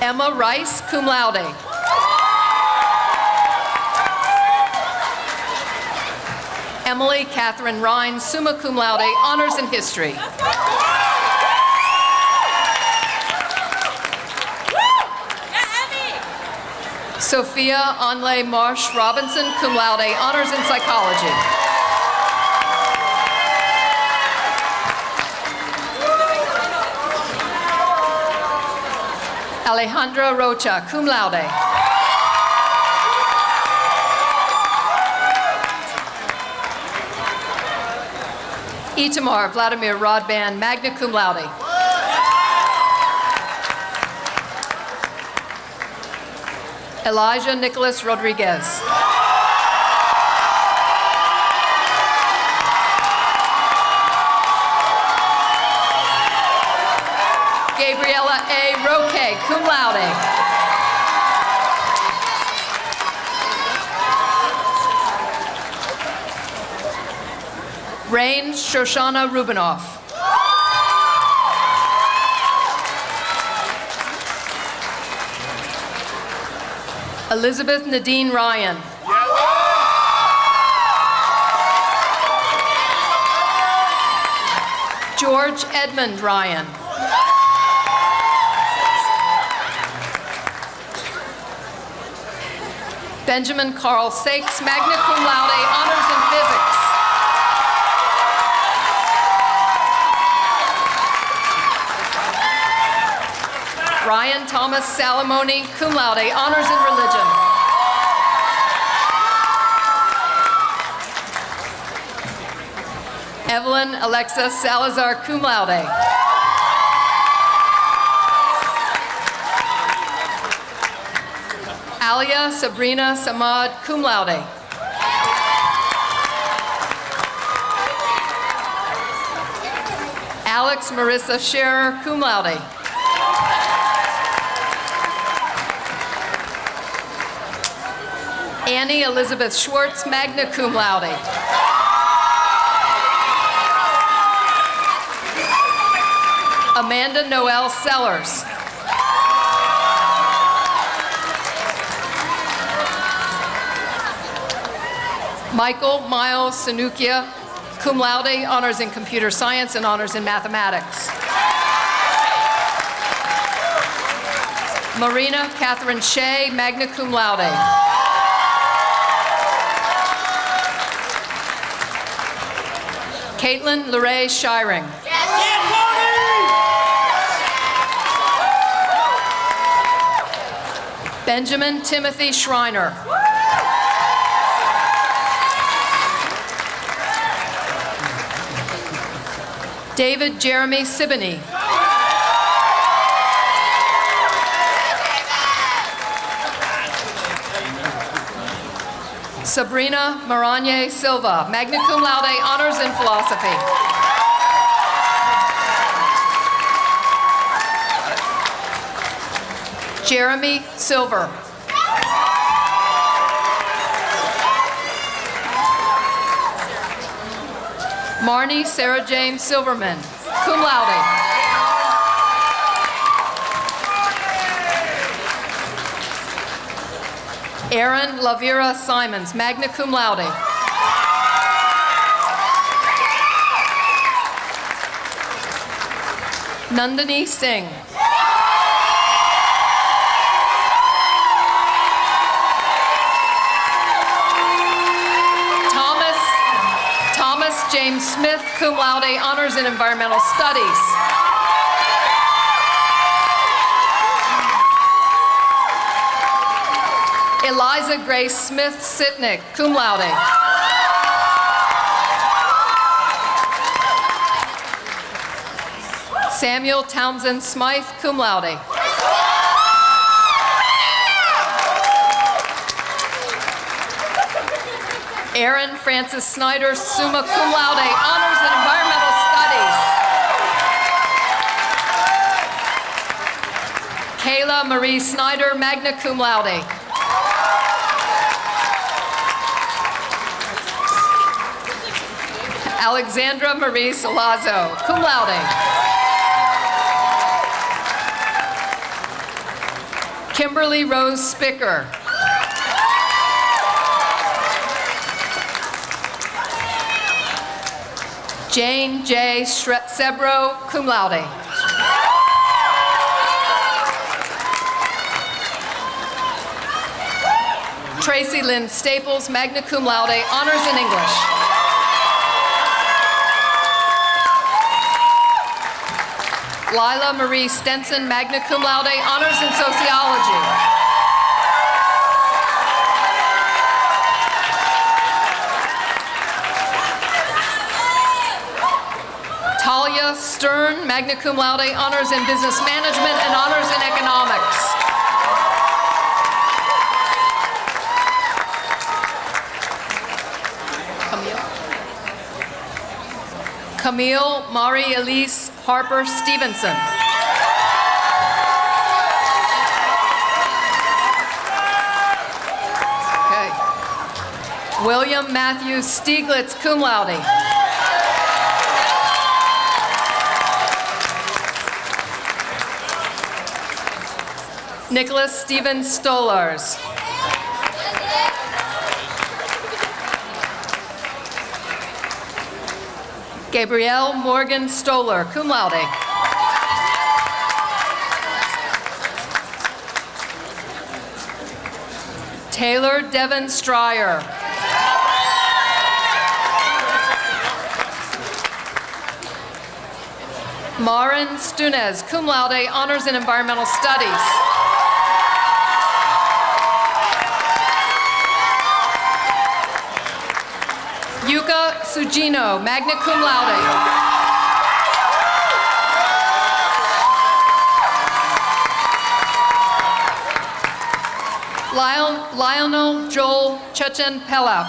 Emma Rice, cum laude. Emily Catherine Rhine, summa cum laude, honors in history. Sophia Anle Marsh Robinson, cum laude, honors in psychology. Alejandra Rocha, cum laude. Itamar Vladimir Rodban, magna cum laude. Elijah Nicholas Rodriguez. Gabriela A. Roque, cum laude. Rain Shoshana Rubinoff. Elizabeth Nadine Ryan. George Edmund Ryan. Benjamin Carl Sakes, magna cum laude, honors in physics. Ryan Thomas Salamone, cum laude, honors in religion. Evelyn Alexa Salazar, cum laude. Alia Sabrina Samad, cum laude. Alex Marissa Scherer, cum laude. Annie Elizabeth Schwartz, magna cum laude. Amanda Noel Sellers. Michael Miles Sanukia, cum laude, honors in computer science and honors in mathematics. Marina Catherine Shea, magna cum laude. Caitlin Lerae Shiring. Benjamin Timothy Schreiner. David Jeremy Siboney. Sabrina Maranye Silva, magna cum laude, honors in philosophy. Jeremy Silver. Marnie Sarah Jane Silverman, cum laude. Aaron Lavira Simons, magna cum laude. Nandini Singh. Thomas James Smith, cum laude, honors in environmental studies. Eliza Grace Smith Sitnick, cum laude. Samuel Townsend Smythe, cum laude. Aaron Francis Snyder, summa cum laude, honors in environmental studies. Kayla Marie Snyder, magna cum laude. Alexandra Marie Salazzo, cum laude. Kimberly Rose Spicker. Jane J. Sebro, cum laude. Tracy Lynn Staples, magna cum laude, honors in English. Lila Marie Stenson, magna cum laude, honors in sociology. Talia Stern, magna cum laude, honors in business management and honors in economics. Camille Marie-Elise Harper Stevenson. Okay. William Matthew Stieglitz, cum laude. Nicholas Stephen Stolars. Gabrielle Morgan Stoller, cum laude. Taylor Devon Stryer. Marin Stunez, cum laude, honors in environmental studies. Yuka Sugino, magna cum laude. Lionel Joel Chechen Pella.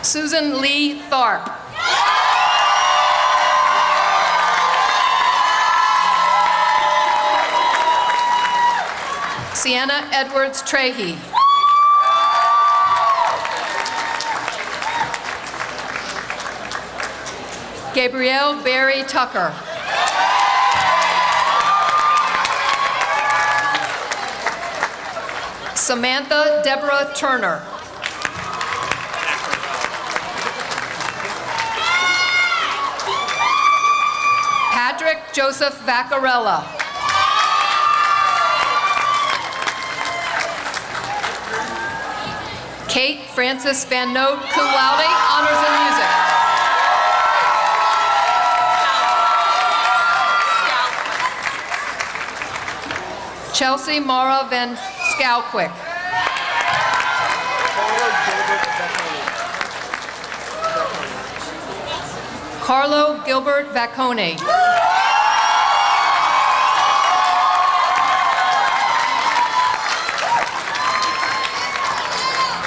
Susan Lee Tharp. Sienna Edwards Trahey. Gabrielle Barry Tucker. Samantha Deborah Turner. Patrick Joseph Vaccarella. Kate Frances Van Note, cum laude, honors in music. Chelsea Mara Van Scalquick. Carlo Gilbert Vacconi.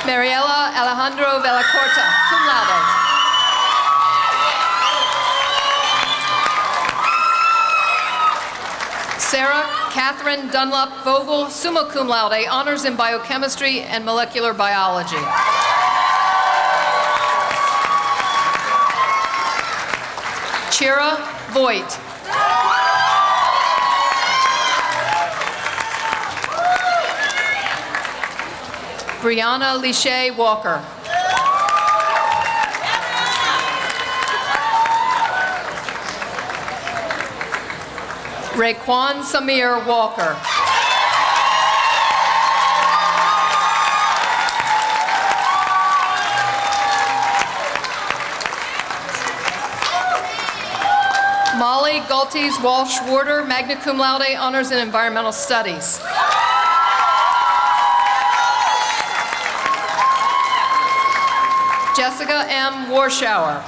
Mariela Alejandro Villacorta, cum laude. Sarah Catherine Dunlop Vogel, summa cum laude, honors in biochemistry and molecular biology. Chira Voigt. Brianna Lishay Walker. Raekwon Samir Walker. Molly Galties Walsh-Warder, magna cum laude, honors in environmental studies. Jessica M. Warschauer.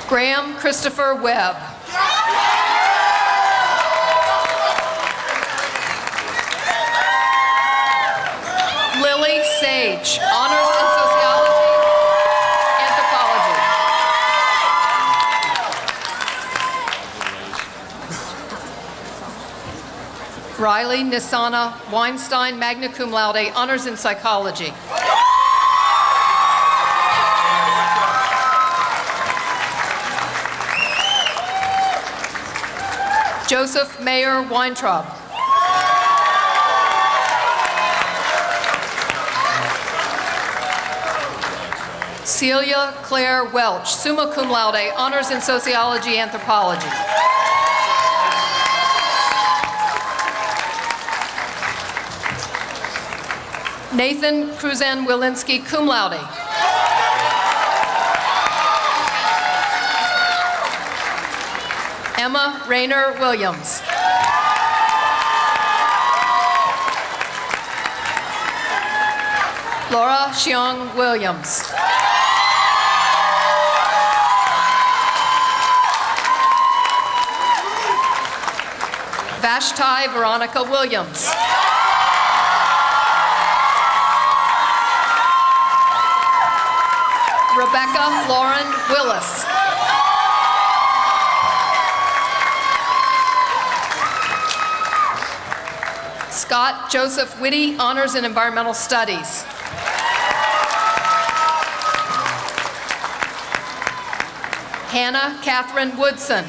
Graham Christopher Webb. Lily Sage, honors in sociology, anthropology. Riley Nisana Weinstein, magna cum laude, honors in psychology. Joseph Mayer Weintraub. Celia Claire Welch, summa cum laude, honors in sociology, anthropology. Nathan Kruzan Wilinski, cum laude. Emma Rayner Williams. Laura Xiong Williams. Vashti Veronica Williams. Rebecca Lauren Willis. Scott Joseph Whitty, honors in environmental studies. Hannah Catherine Woodson.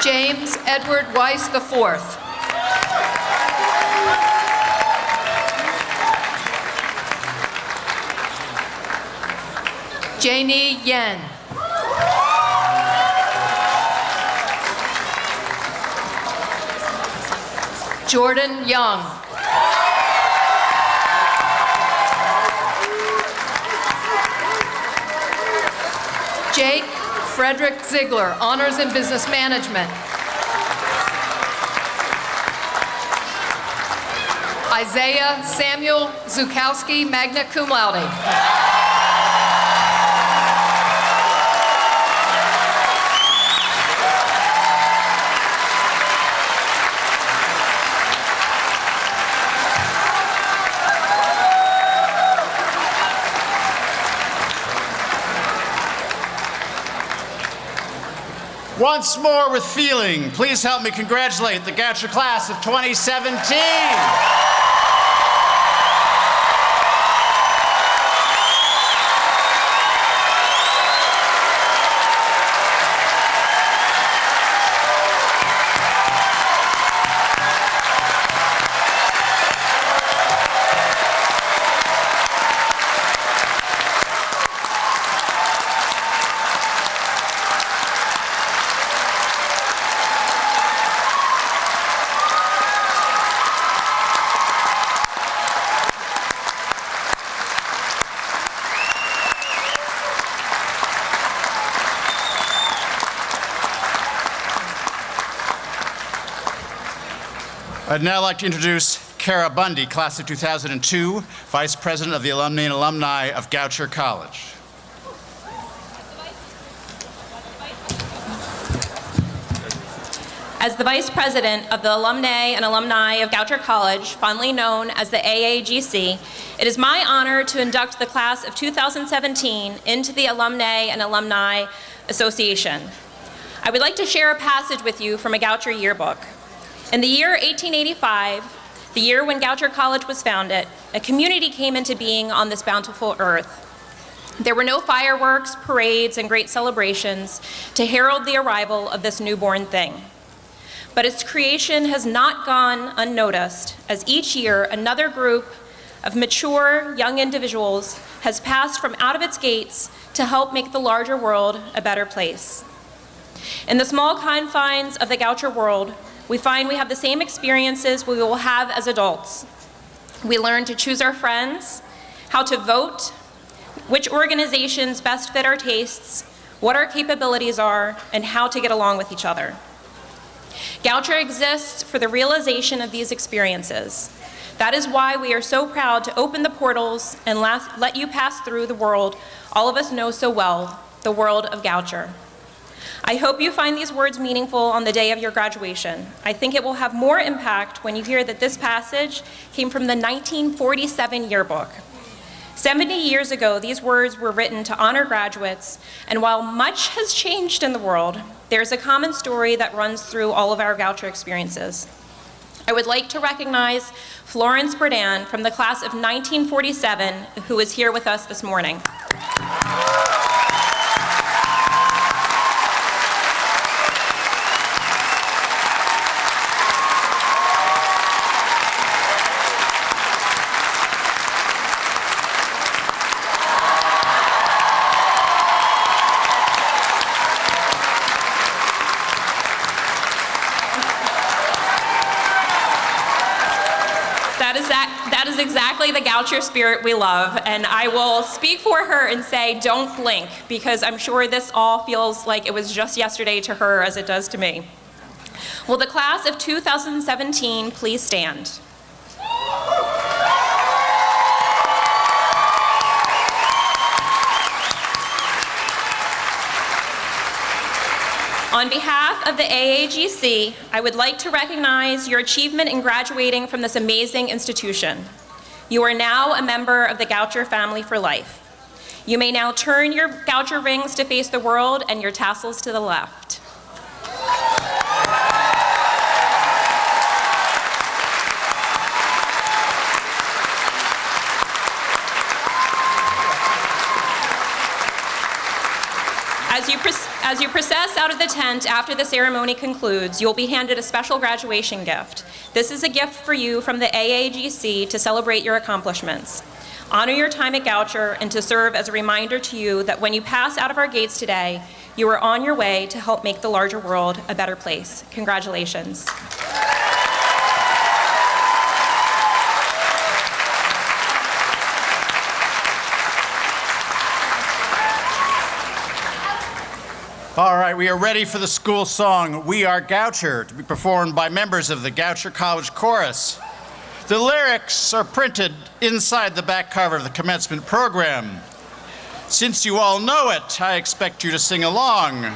James Edward Weiss IV. Janie Yen. Jordan Young. Jake Frederick Ziegler, honors in business management. Isaiah Samuel Zukowski, magna cum laude. Once more with feeling, please help me congratulate the Goucher class of 2017. I'd now like to introduce Kara Bundy, class of 2002, Vice President of the Alumni and Alumni of Goucher College. As the Vice President of the Alumni and Alumni of Goucher College, fondly known as the AAGC, it is my honor to induct the class of 2017 into the Alumni and Alumni Association. I would like to share a passage with you from a Goucher yearbook. In the year 1885, the year when Goucher College was founded, a community came into being on this bountiful earth. There were no fireworks, parades, and great celebrations to herald the arrival of this newborn thing. But its creation has not gone unnoticed, as each year another group of mature young individuals has passed from out of its gates to help make the larger world a better place. In the small confines of the Goucher world, we find we have the same experiences we will have as adults. We learn to choose our friends, how to vote, which organizations best fit our tastes, what our capabilities are, and how to get along with each other. Goucher exists for the realization of these experiences. That is why we are so proud to open the portals and let you pass through the world all of us know so well, the world of Goucher. I hope you find these words meaningful on the day of your graduation. I think it will have more impact when you hear that this passage came from the 1947 yearbook. 70 years ago, these words were written to honor graduates, and while much has changed in the world, there's a common story that runs through all of our Goucher experiences. I would like to recognize Florence Berdan from the class of 1947, who is here with us this morning. That is exactly the Goucher spirit we love, and I will speak for her and say, don't blink, because I'm sure this all feels like it was just yesterday to her as it does to me. Will the class of 2017 please stand? On behalf of the AAGC, I would like to recognize your achievement in graduating from this amazing institution. You are now a member of the Goucher family for life. You may now turn your Goucher rings to face the world and your tassels to the left. As you process out of the tent after the ceremony concludes, you'll be handed a special graduation gift. This is a gift for you from the AAGC to celebrate your accomplishments. Honor your time at Goucher and to serve as a reminder to you that when you pass out of our gates today, you are on your way to help make the larger world a better place. Congratulations. All right, we are ready for the school song, We Are Goucher, to be performed by members of the Goucher College Chorus. The lyrics are printed inside the back cover of the commencement program. Since you all know it, I expect you to sing along.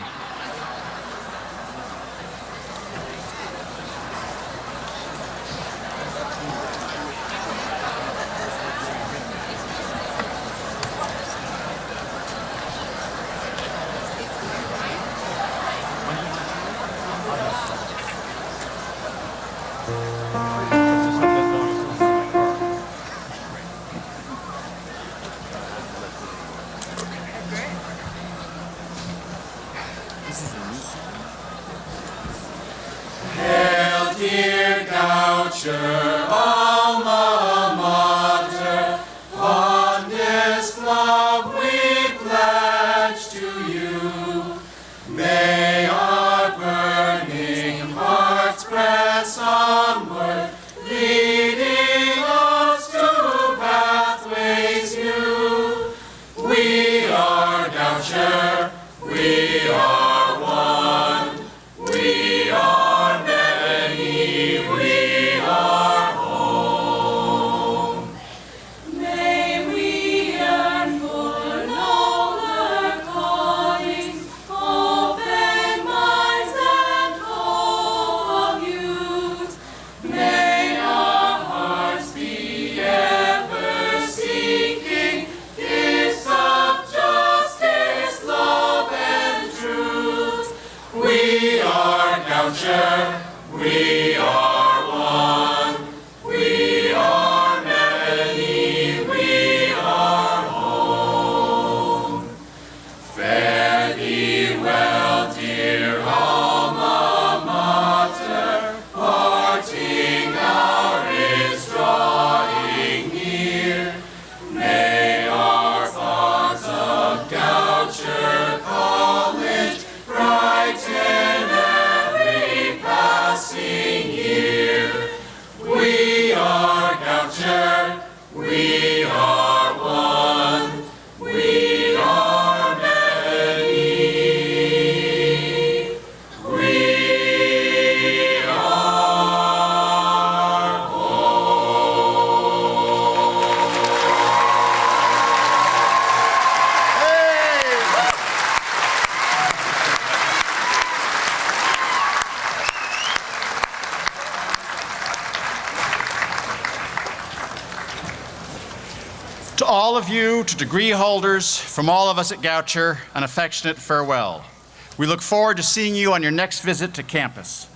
Hail, dear Goucher, alma mater, fondest love we pledge to you. May our burning hearts press onward, leading us to pathways new. We are Goucher, we are one, we are many, we are Goucher, we are one. We are many, we are home. Fare thee well, dear alma mater, parting hour is drawing near. May our thoughts of Goucher College brighten every passing year. We are Goucher, we are one, we are many, we are To all of you, to degree holders, from all of us at Goucher, an affectionate farewell. We look forward to seeing you on your next visit to campus.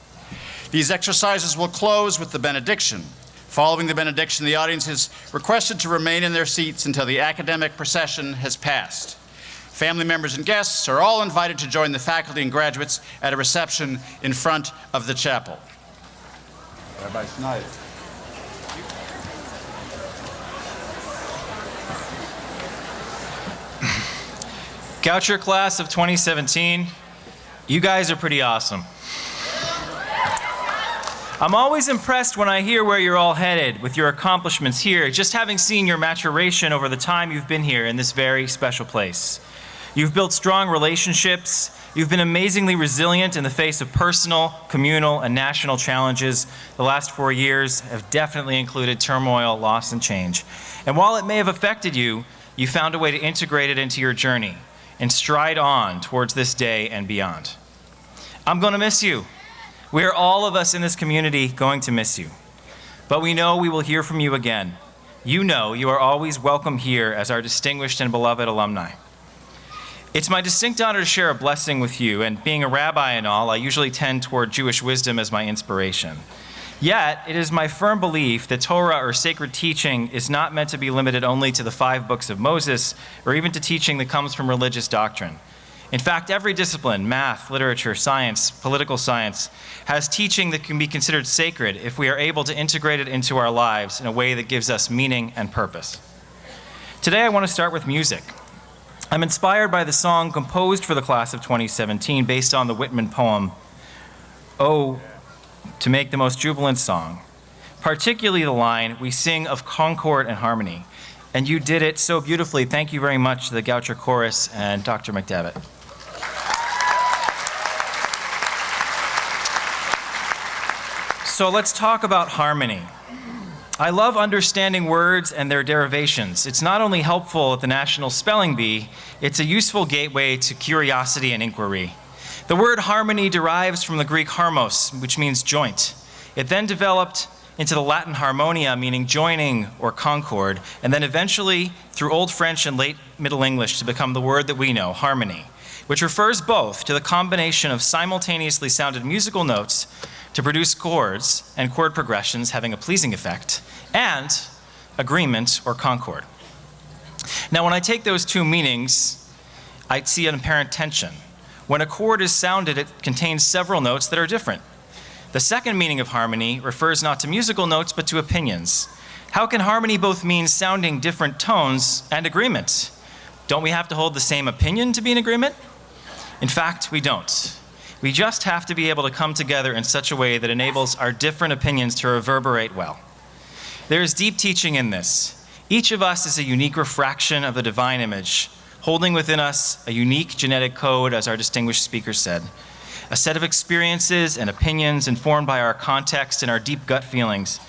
These exercises will close with the benediction. Following the benediction, the audience is requested to remain in their seats until the academic procession has passed. Family members and guests are all invited to join the faculty and graduates at a reception in front of the chapel. Rabbi Snyder. Goucher class of 2017, you guys are pretty awesome. I'm always impressed when I hear where you're all headed with your accomplishments here, just having seen your maturation over the time you've been here in this very special place. You've built strong relationships, you've been amazingly resilient in the face of personal, communal, and national challenges. The last 4 years have definitely included turmoil, loss, and change. And while it may have affected you, you found a way to integrate it into your journey and stride on towards this day and beyond. I'm going to miss you. We are all of us in this community going to miss you. But we know we will hear from you again. You know you are always welcome here as our distinguished and beloved alumni. It's my distinct honor to share a blessing with you, and being a rabbi and all, I usually tend toward Jewish wisdom as my inspiration. Yet, it is my firm belief that Torah, or sacred teaching, is not meant to be limited only to the 5 books of Moses, or even to teaching that comes from religious doctrine. In fact, every discipline, math, literature, science, political science, has teaching that can be considered sacred if we are able to integrate it into our lives in a way that gives us meaning and purpose. Today, I want to start with music. I'm inspired by the song composed for the class of 2017 based on the Whitman poem, "Oh, to make the most jubilant song," particularly the line, "We sing of concord and harmony." And you did it so beautifully. Thank you very much to the Goucher Chorus and Dr. McDevitt. So let's talk about harmony. I love understanding words and their derivations. It's not only helpful at the National Spelling Bee, it's a useful gateway to curiosity and inquiry. The word harmony derives from the Greek harmos, which means joint. It then developed into the Latin harmonia, meaning joining or concord, and then eventually through Old French and late Middle English to become the word that we know, harmony, which refers both to the combination of simultaneously sounded musical notes to produce chords and chord progressions having a pleasing effect, and agreement or concord. Now, when I take those two meanings, I see an apparent tension. When a chord is sounded, it contains several notes that are different. The second meaning of harmony refers not to musical notes, but to opinions. How can harmony both mean sounding different tones and agreement? Don't we have to hold the same opinion to be in agreement? In fact, we don't. We just have to be able to come together in such a way that enables our different opinions to reverberate well. There is deep teaching in this. Each of us is a unique refraction of the divine image, holding within us a unique genetic code, as our distinguished speaker said, a set of experiences and opinions informed by our context and our deep gut feelings.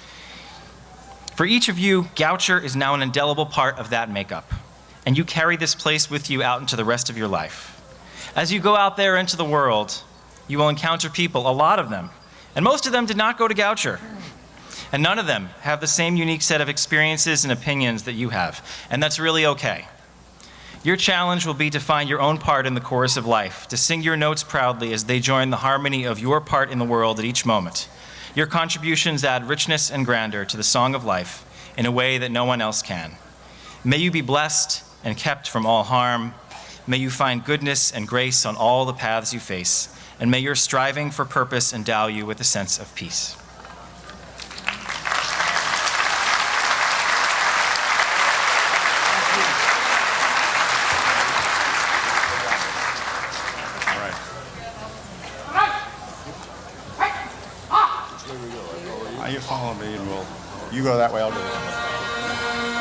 For each of you, Goucher is now an indelible part of that makeup, and you carry this place with you out into the rest of your life. As you go out there into the world, you will encounter people, a lot of them, and most of them did not go to Goucher. And none of them have the same unique set of experiences and opinions that you have, and that's really okay. Your challenge will be to find your own part in the chorus of life, to sing your notes proudly as they join the harmony of your part in the world at each moment. Your contributions add richness and grandeur to the song of life in a way that no one else can. May you be blessed and kept from all harm. May you find goodness and grace on all the paths you face, and may your striving for purpose endow you with a sense of peace. You follow me and you go that way, I'll go that way.